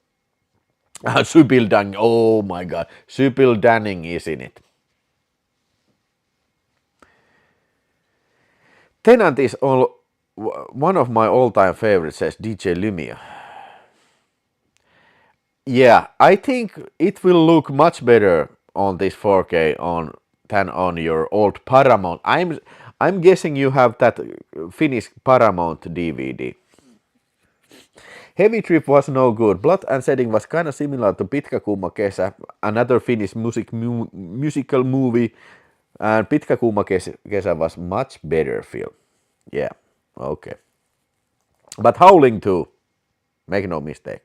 Speaker 1: Sybil Danning, oh my god, Sybil Danning is in it. Tenant is one of my all-time favorites, says DJ Lumia. Yeah, I think it will look much better on this 4K than on your old Paramount. I'm guessing you have that Finnish Paramount DVD. Heavy Trip was no good. Blood and Setting was kind of similar to Pitkä Kuuma Kesä, another Finnish musical movie. And Pitkä Kuuma Kesä was much better film. Yeah, okay. But Howling 2, make no mistake.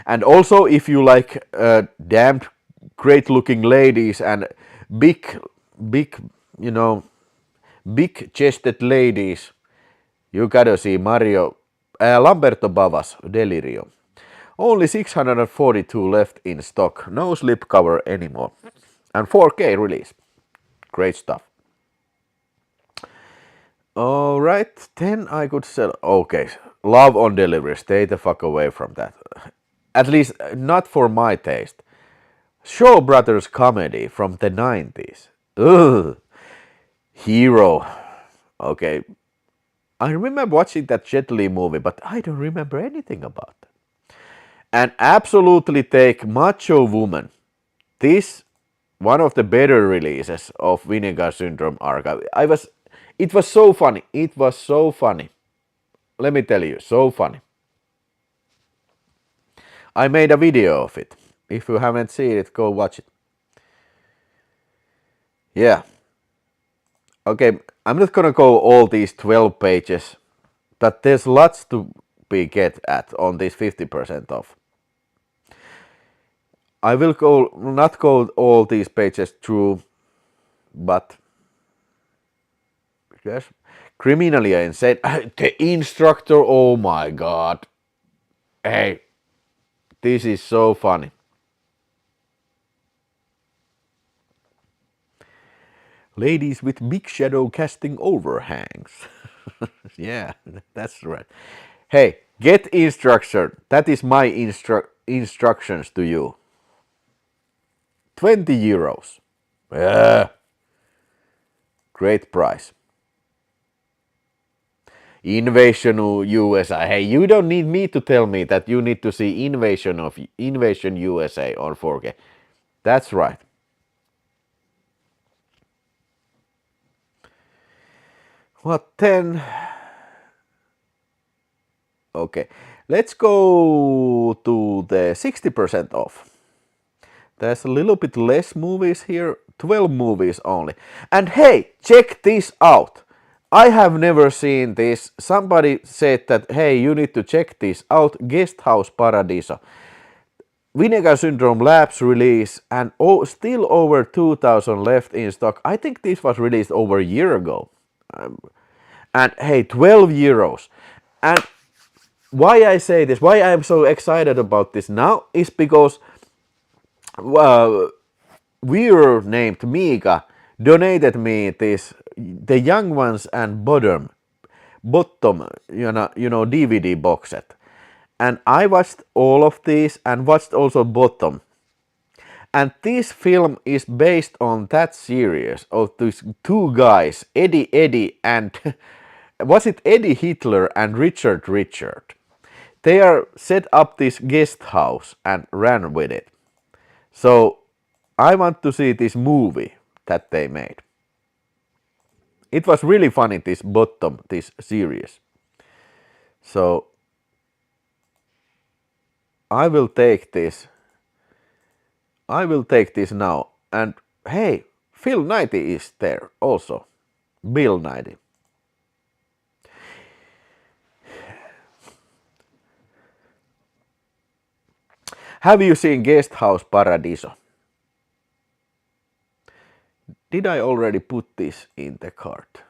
Speaker 1: And also if you like damned great looking ladies and big, big chested ladies, You gotta see Lamberto Bava's Delirium. Only 642 left in stock. No slipcover anymore. And 4K release. Great stuff. Alright, then I could sell. Okay, Love on Delivery. Stay the fuck away from that. At least not for my taste. Shaw Brothers comedy from the 90s. Ugh. Hero. Okay. I remember watching that Jet Li movie, but I don't remember anything about that. And absolutely take Macho Woman. This one of the better releases of Vinegar Syndrome archive. It was so funny. It was so funny. Let me tell you, so funny. I made a video of it. If you haven't seen it, go watch it. Yeah. Okay, I'm not gonna go all these 12 pages, but there's lots to be get at on this 50% off. I will not go all these pages through, but yes, Criminally Insane. The instructor, oh my god. Hey, this is so funny. Ladies with big shadow casting overhangs. Yeah, that's right. Hey, get instruction. That is my instructions to you. 20 euros. Yeah. Great price. Invasion USA. Hey, you don't need me to tell me that you need to see Invasion USA on 4K. That's right. What then? Okay, let's go to the 60% off. There's a little bit less movies here, 12 movies only. And hey, check this out. I have never seen this. Somebody said that, hey, you need to check this out. Guest House Paradiso. Vinegar Syndrome Labs release and still over 2,000 left in stock. I think this was released over a year ago. And hey, 12 euros. And why I say this, why I'm so excited about this now is because viewer named Mika donated me this, the Young Ones and Bottom, DVD box set. And I watched all of these and watched also Bottom. And this film is based on that series of these two guys, Eddie and was it Eddie Hitler and Richard? They are set up this guest house and ran with it. So I want to see this movie that they made. It was really funny, this series. So I will take this. I will take this now. And hey, Phil Knighty is there also. Bill Knighty. Have you seen Guest House Paradiso? Did I already put this in the cart?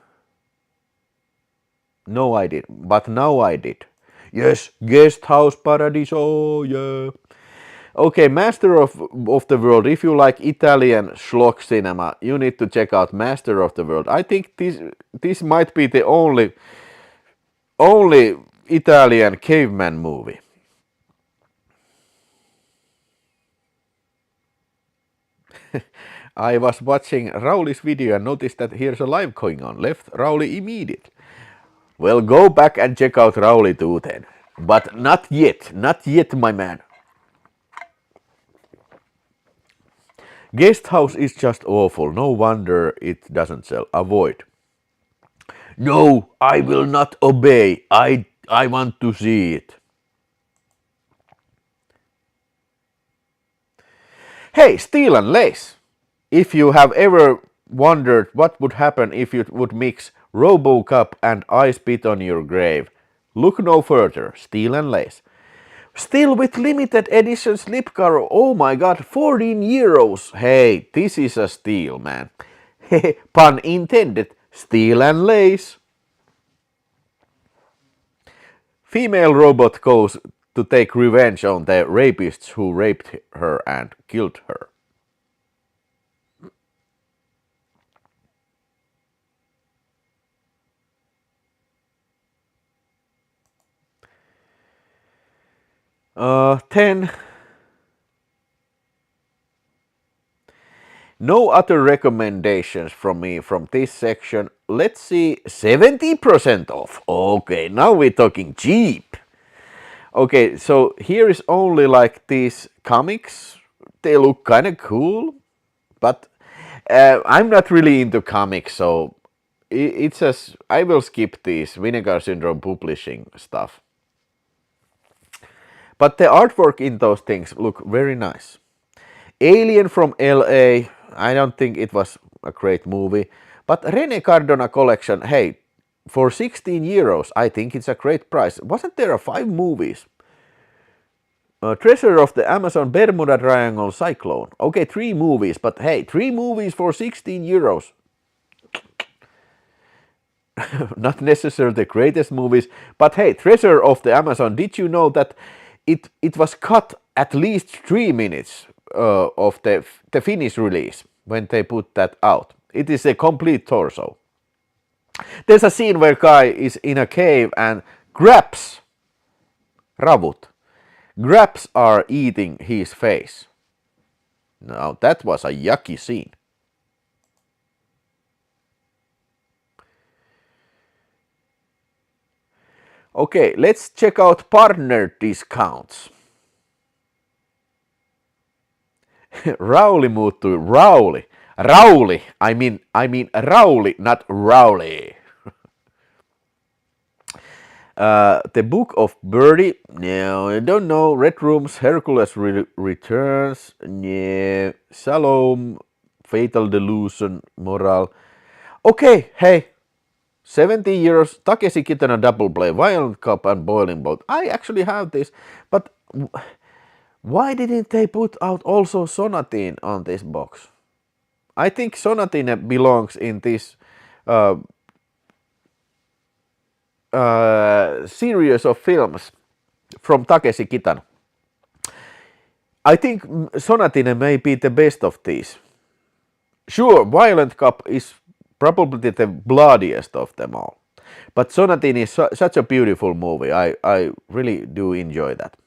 Speaker 1: No, I did, but now I did. Yes, Guest House Paradiso, yeah. Okay, Master of the World. If you like Italian schlock cinema, you need to check out Master of the World. I think this might be the only Italian caveman movie. I was watching Rauli's video and noticed that here's a live going on. Left Rauli immediate. Well, go back and check out Rauli too then. But not yet, my man. Guest House is just awful. No wonder it doesn't sell. Avoid. No, I will not obey. I want to see it. Hey, Steel and Lace. If you have ever wondered what would happen if you would mix RoboCop and I Spit on Your Grave, look no further. Steel and Lace. Still with limited edition slipcover. Oh my god, 14 euros. Hey, this is a steal, man. Pun intended. Steel and Lace. Female robot goes to take revenge on the rapists who raped her and killed her. Ten. No other recommendations from me from this section. Let's see, 70% off. Okay, now we're talking cheap. Okay, so here is only like these comics. They look kind of cool, but I'm not really into comics, so it's just I will skip these Vinegar Syndrome publishing stuff. But the artwork in those things look very nice. Alien from LA, I don't think it was a great movie, but René Cardona collection, hey, for 16 euros, I think it's a great price. Wasn't there 5 movies? Treasure of the Amazon, Bermuda Triangle, Cyclone. Okay, 3 movies, but hey, 3 movies for 16 euros. Not necessarily the greatest movies, but hey, Treasure of the Amazon, did you know that it was cut at least 3 minutes of the Finnish release when they put that out? It is a complete torso. There's a scene where guy is in a cave and grabs ravut. Grabs are eating his face. Now that was a yucky scene. Okay, let's check out partner discounts. Rauli muuttui Rauli. Rauli. I mean Rauli, not Rowley. The Book of Birdie. No, I don't know. Red Rooms, Hercules Returns. Yeah. Salome, Fatal Delusion, Moral. Okay, hey. 70 euros, Takeshi Kitano Double Play, Violent Cup and Boiling Boat. I actually have this, but why didn't they put out also Sonatine on this box? I think Sonatine belongs in this series of films from Takeshi Kitano. I think Sonatine may be the best of these. Sure, Violent Cup is probably the bloodiest of them all. But Sonatine is such a beautiful movie. I really do enjoy that.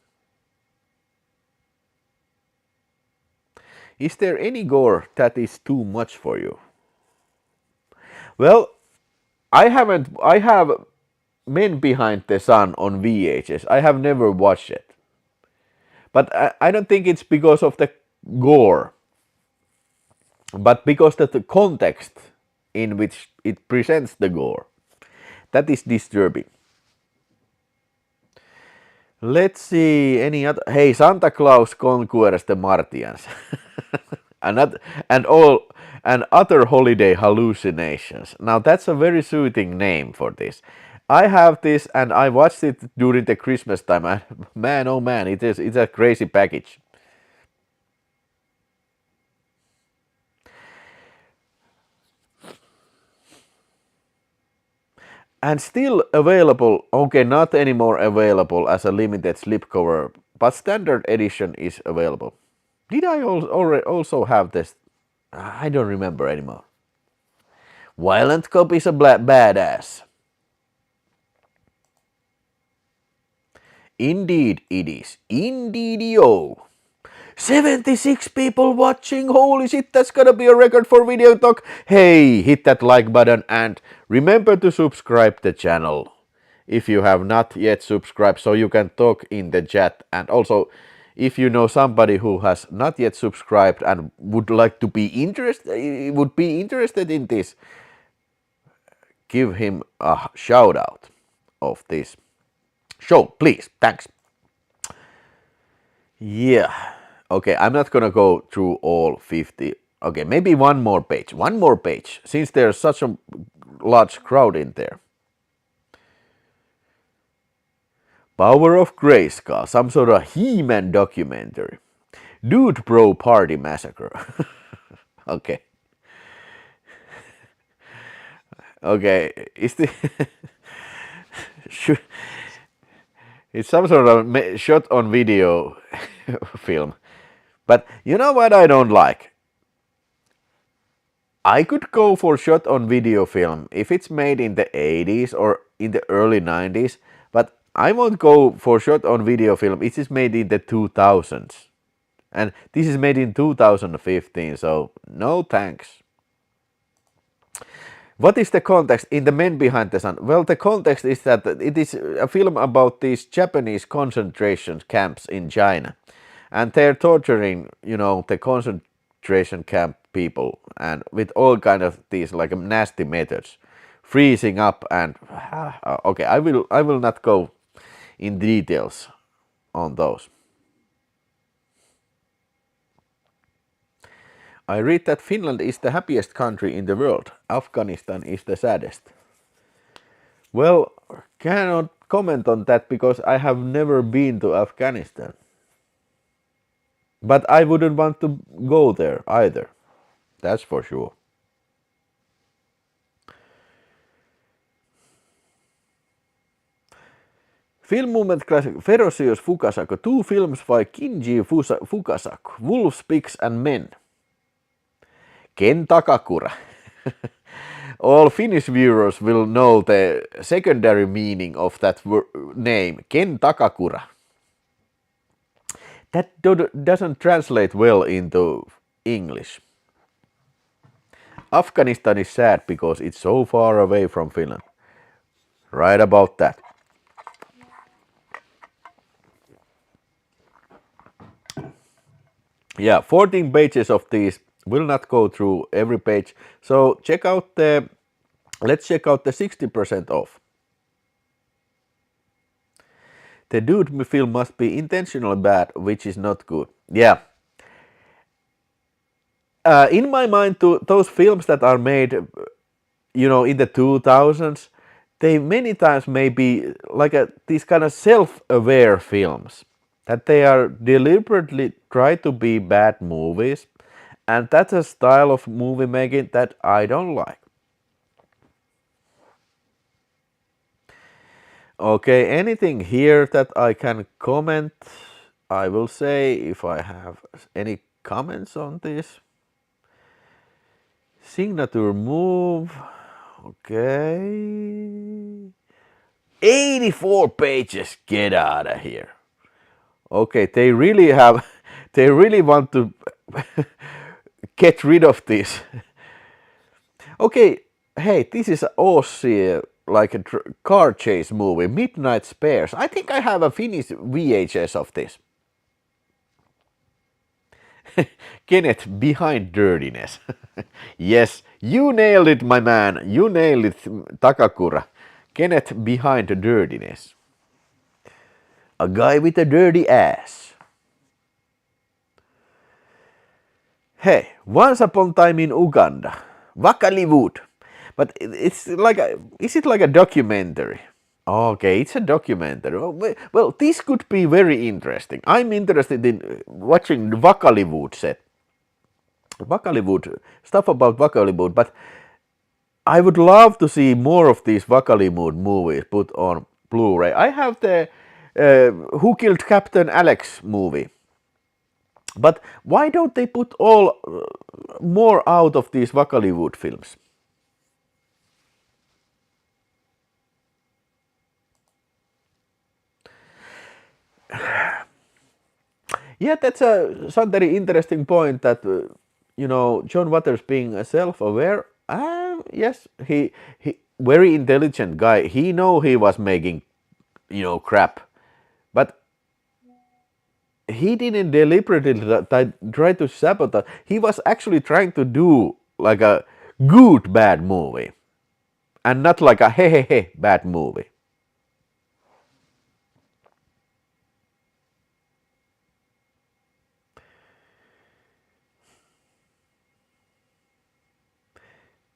Speaker 1: Is there any gore that is too much for you? Well, I have Men Behind the Sun on VHS. I have never watched it. But I don't think it's because of the gore, but because of the context in which it presents the gore. That is disturbing. Let's see any other. Hey, Santa Claus conquers the Martians. and other holiday hallucinations. Now that's a very soothing name for this. I have this and I watched it during the Christmas time. And man, oh man, it's a crazy package. And still available, okay, not anymore available as a limited slipcover, but standard edition is available. Did I also have this? I don't remember anymore. Violent Cop is a badass. Indeed it is. Indeed-o. 76 people watching, holy shit, that's gonna be a record for VideoTalk. Hey, hit that like button and remember to subscribe the channel if you have not yet subscribed so you can talk in the chat. And also, if you know somebody who has not yet subscribed and would like to be interested in this, give him a shout out of this show, please. Thanks. Yeah. Okay, I'm not gonna go through all 50. Okay, maybe one more page, since there's such a large crowd in there. Power of Grayskull, some sort of He-Man documentary. Dude Bro Party Massacre. Okay. Okay, is the It's some sort of shot on video film. But you know what I don't like? I could go for shot on video film if it's made in the 80s or in the early 90s, but I won't go for shot on video film. It is made in the 2000s. And this is made in 2015, so no thanks. What is the context in The Men Behind the Sun? Well, the context is that it is a film about these Japanese concentration camps in China. And they're torturing, the concentration camp people and with all kind of these like nasty methods. Freezing up and okay, I will not go in details on those. I read that Finland is the happiest country in the world. Afghanistan is the saddest. Well, cannot comment on that because I have never been to Afghanistan. But I wouldn't want to go there either. That's for sure. Film movement classic Ferocious Fukasaku. 2 films by Kinji Fukasaku. Wolves, Pigs and Men. Ken Takakura. All Finnish viewers will know the secondary meaning of that name, Ken Takakura. That doesn't translate well into English. Afghanistan is sad because it's so far away from Finland. Right about that. Yeah, 14 pages of these. Will not go through every page. So let's check out the 60% off. The dude film must be intentionally bad, which is not good. Yeah. In my mind, those films that are made, in the 2000s, they many times may be like these kind of self-aware films. That they are deliberately try to be bad movies. And that's a style of movie making that I don't like. Okay, anything here that I can comment? I will say if I have any comments on this. Signature move. Okay. 84 pages. Get out of here. Okay, they really want to get rid of this. Okay, hey, this is Aussie like a car chase movie, Midnight Spares. I think I have a Finnish VHS of this. Kenneth, behind dirtiness. Yes, you nailed it, my man. You nailed it, Takakura. Kenneth, behind dirtiness. A guy with a dirty ass. Hey, Once Upon a Time in Uganda. Wakaliwood. But it's like is it like a documentary? Okay, it's a documentary. Well, this could be very interesting. I'm interested in watching the Wakaliwood set. Wakaliwood, stuff about Wakaliwood, but I would love to see more of these Wakaliwood movies put on Blu-ray. I have the Who Killed Captain Alex movie. But why don't they put all more out of these Wakaliwood films? Yeah, that's some very interesting point that, John Waters being self-aware, yes, he very intelligent guy. He know he was making, crap. But he didn't deliberately try to sabotage. He was actually trying to do like a good bad movie. And not like a he bad movie.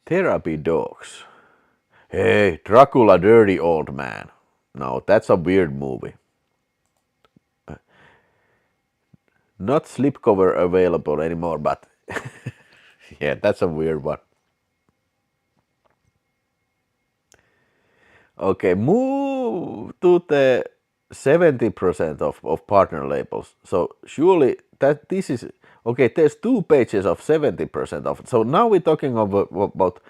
Speaker 1: Therapy dogs. Hey, Dracula dirty old man. No, that's a weird movie. Not slipcover available anymore, but yeah, that's a weird one. Okay, move to the 70% of partner labels. So surely that this is okay. There's 2 pages of 70% of it. So now we're talking about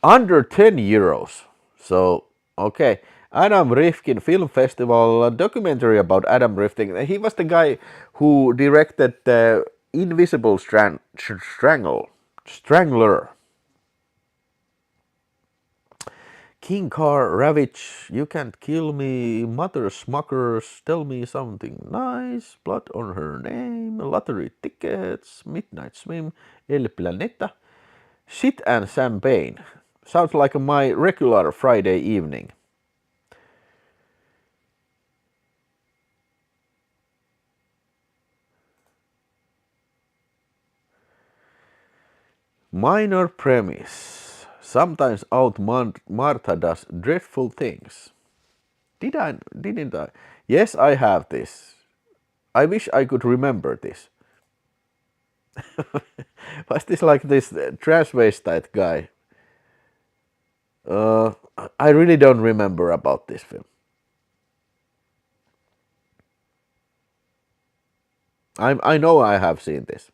Speaker 1: under 10 euros. So okay, Adam Rifkin Film Festival, a documentary about Adam Rifkin. He was the guy who directed the Invisible Strangler. King Car, Ravage, You Can't Kill Me, Mother Smuckers, Tell Me Something Nice, Blood on Her Name, Lottery Tickets, Midnight Swim, El Planeta, Shit and Champagne. Sounds like my regular Friday evening. Minor premise. Sometimes out Martha does dreadful things. Didn't I? Yes, I have this. I wish I could remember this. Was this like this transvestite guy? I really don't remember about this film. I know I have seen this.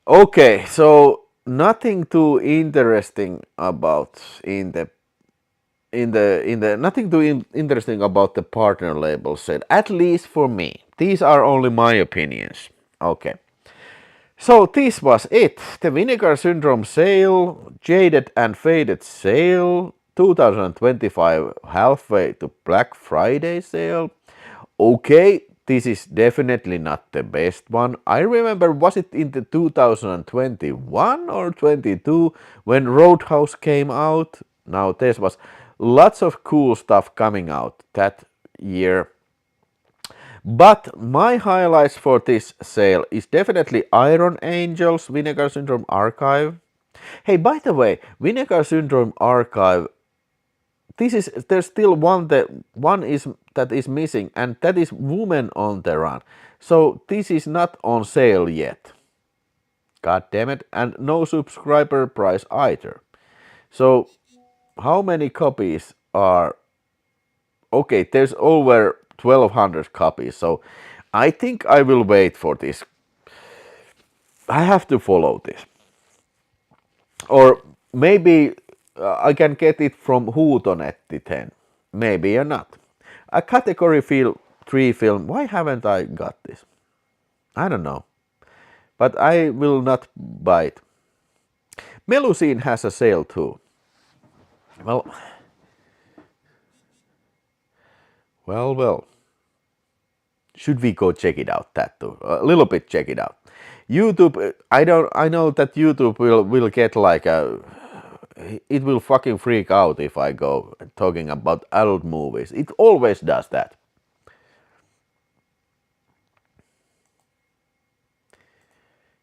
Speaker 1: Okay, so nothing too interesting about nothing too interesting about the partner label said, at least for me. These are only my opinions. Okay. So this was it. The Vinegar Syndrome sale, Jaded and Faded sale, 2025 halfway to Black Friday sale. Okay, this is definitely not the best one. I remember, was it in the 2021 or 22 when Roadhouse came out? Now there was lots of cool stuff coming out that year. But my highlights for this sale is definitely Iron Angels Vinegar Syndrome Archive. Hey, by the way, Vinegar Syndrome Archive, there's still one that is missing, and that is Woman on the Run. So this is not on sale yet. God damn it, and no subscriber price either. So how many copies are? Okay, there's over 1200 copies, so I think I will wait for this. I have to follow this. Or maybe I can get it from Huutonetti 10. Maybe or not. A category 3 film, why haven't I got this? I don't know. But I will not buy it. Melusine has a sale too. Well. Should we go check it out? That too. A little bit check it out. YouTube, I know that YouTube will get like it will fucking freak out if I go talking about adult movies. It always does that.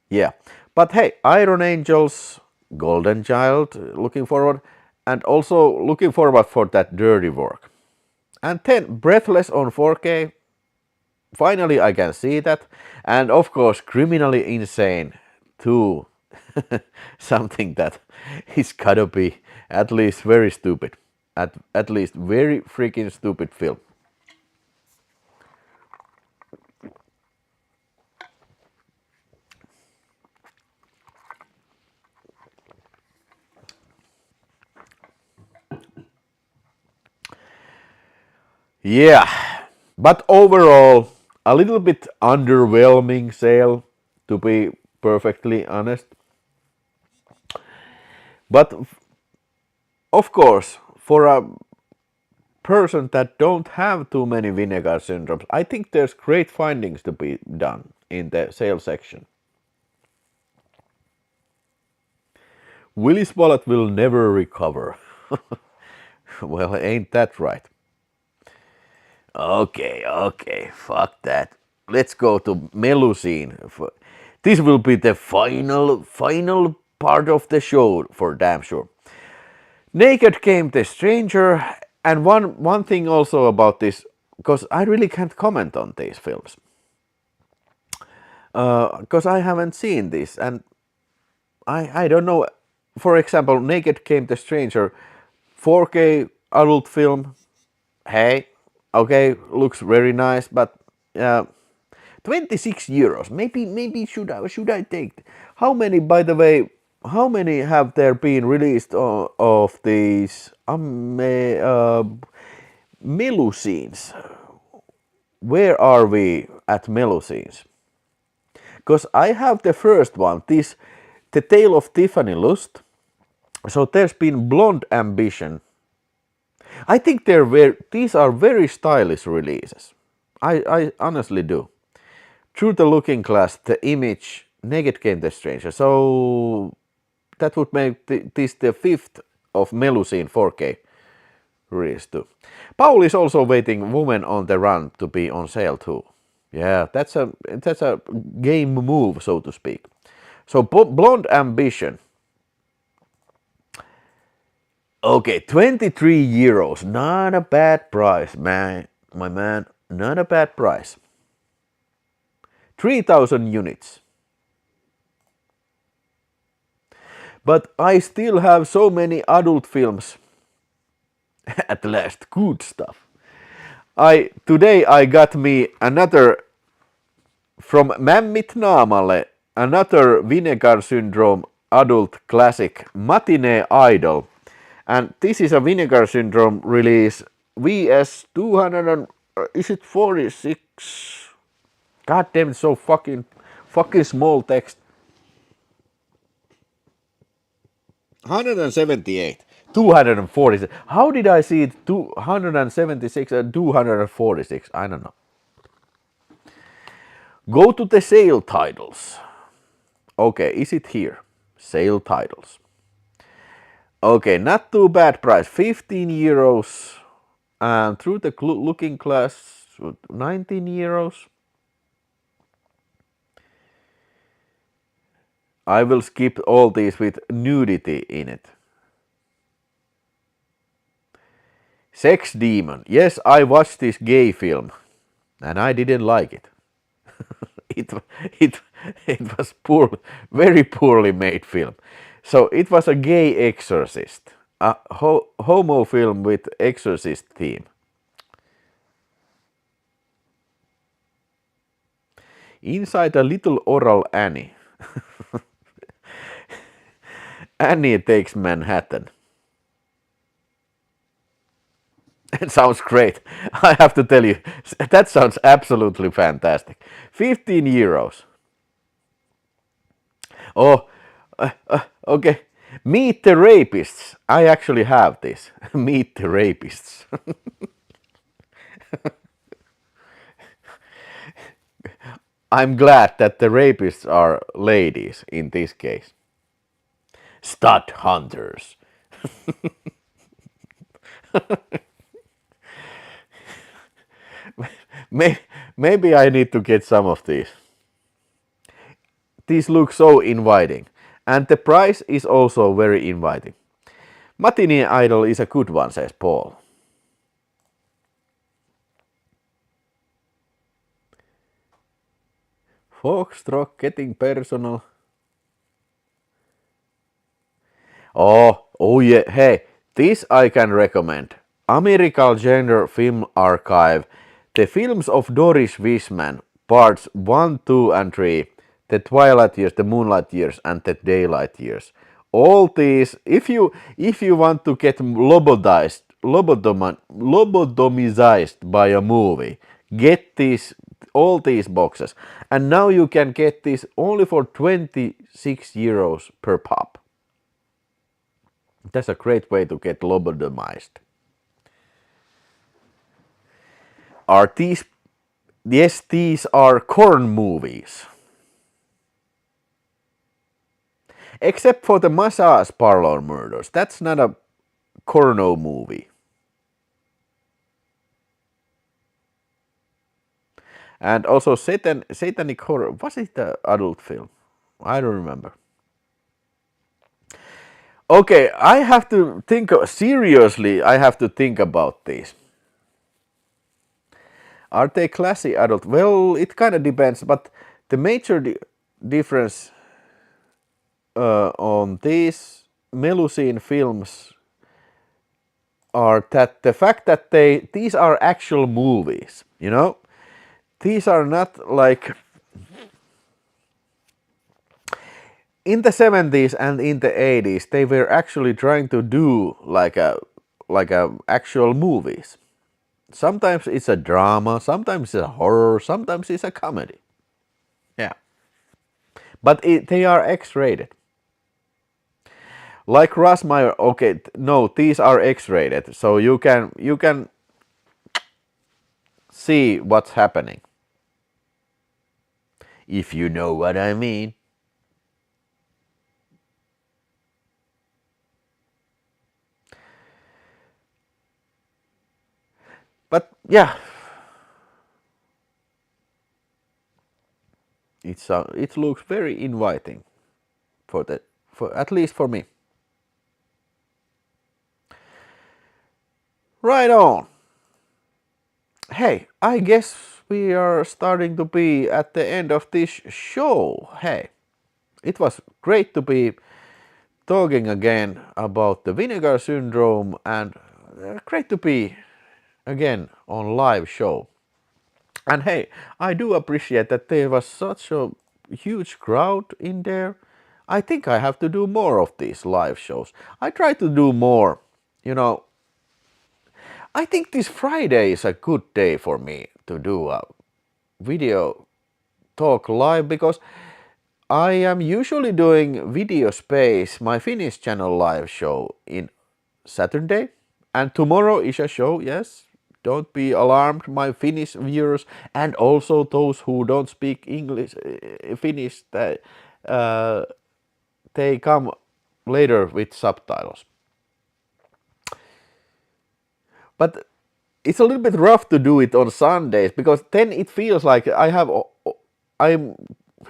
Speaker 1: Yeah. But hey, Iron Angels, Golden Child, looking forward, and also looking forward for that Dirty Work. And then Breathless on 4K. Finally, I can see that. And of course, Criminally Insane 2. Something that is gotta be at least very stupid. At least very freaking stupid film. Yeah, but overall, a little bit underwhelming sale, to be perfectly honest. But of course, for a person that don't have too many Vinegar Syndromes, I think there's great findings to be done in the sales section. Willis Wallet will never recover. Well, ain't that right? Okay, fuck that. Let's go to Melusine. This will be the final part of the show for damn sure. Naked Came the Stranger, and one thing also about this, because I really can't comment on these films. because I haven't seen this, and I don't know. For example, Naked Came the Stranger, 4K adult film. Hey, okay, looks very nice, but 26 euros. Maybe should I take? How many, by the way? How many have there been released of these Melusines? Where are we at Melusines? Because I have the first one, this, The Tale of Tiffany Lust. So there's been Blonde Ambition. I think these are very stylish releases. I honestly do. Through the Looking Glass, The Image, Naked Came the Stranger. So that would make this the fifth of Melusine 4K release too. Paul is also waiting Woman on the Run to be on sale too. Yeah, that's a game move, so to speak. So Blonde Ambition. Okay, 23 euros. Not a bad price, man. My man, not a bad price. 3,000 units. But I still have so many adult films. At last, good stuff. Today I got me another from Mammit Naamalle, another Vinegar Syndrome adult classic, Matinee Idol. And this is a Vinegar Syndrome release, VS 200 and, is it 46? God damn, it's so fucking small text. 178. 246. How did I see it 276 and 246? I don't know. Go to the sale titles. Okay, is it here? Sale titles. Okay, not too bad price. 15 euros. And through the Looking Glass, 19 euros. I will skip all these with nudity in it. Sex Demon. Yes, I watched this gay film. And I didn't like it. It was very poorly made film. So it was a gay exorcist, a homo film with exorcist theme. Inside a Little Oral Annie. Annie Takes Manhattan. It sounds great. I have to tell you, that sounds absolutely fantastic. 15 euros. Oh, okay. Meet the Rapists. I actually have this. Meet the Rapists. I'm glad that the rapists are ladies in this case. Stud Hunters. Maybe I need to get some of these. These look so inviting. And the price is also very inviting. Matinee Idol is a good one, says Paul. Foxtrot getting personal. Oh yeah, hey, this I can recommend. American Genre Film Archive, the films of Doris Wishman, parts 1, 2 and 3, the Twilight Years, the Moonlight Years and the Daylight Years. All these, if you want to get lobotomized by a movie, get all these boxes. And now you can get this only for 26 euros per pop. That's a great way to get lobotomized. Are these? Yes, these are corn movies. Except for the Massage Parlor Murders. That's not a corno movie. And also Satanic Horror. Was it the adult film? I don't remember. Okay, I have to think seriously. I have to think about this. Are they classy adult? Well, it kind of depends, but The major difference on these Melusine films are that the fact that these are actual movies, you know, these are not like in the 70s and in the 80s they were actually trying to do like a actual movies. Sometimes it's a drama, sometimes it's a horror, sometimes it's a comedy. Yeah. But they are X-rated. Like Rasmeyer, okay, no, these are X-rated, so you can see what's happening. If you know what I mean. But yeah, it looks very inviting for at least for me. Right on. Hey, I guess we are starting to be at the end of this show. Hey, it was great to be talking again about the Vinegar Syndrome and great to be again on live show. And hey, I do appreciate that there was such a huge crowd in there. I think I have to do more of these live shows. I try to do more, you know. I think this Friday is a good day for me to do a video talk live because I am usually doing Video Space, my Finnish channel live show in Saturday. And tomorrow is a show, yes. Don't be alarmed, my Finnish viewers, and also those who don't speak English, Finnish, they come later with subtitles. But it's a little bit rough to do it on Sundays because then it feels like I'm,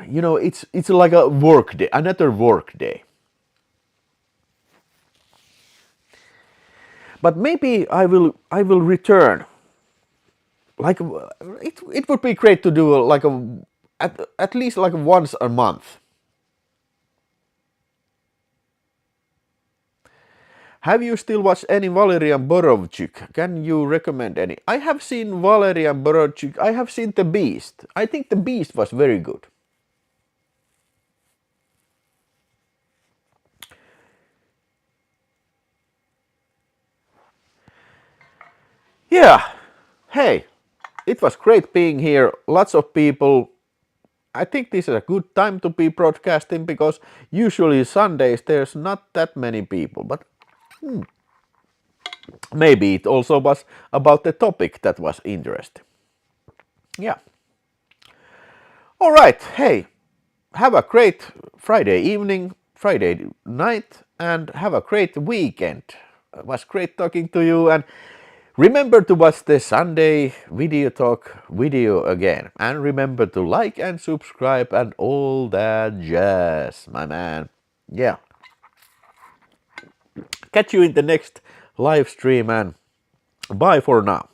Speaker 1: you know, it's like a work day, another work day. But maybe I will return. Like it would be great to do like at least like once a month. Have you still watched any Valerian Borovchuk? Can you recommend any? I have seen Valerian Borovchuk. I have seen The Beast. I think The Beast was very good. Yeah. Hey, it was great being here. Lots of people. I think this is a good time to be broadcasting because usually Sundays there's not that many people. But maybe it also was about the topic that was interesting. Yeah. All right. Hey, have a great Friday evening, Friday night, and have a great weekend. It was great talking to you, and remember to watch the Sunday Video Talk video again. And remember to like and subscribe and all that jazz, my man. Yeah. Catch you in the next live stream, and bye for now.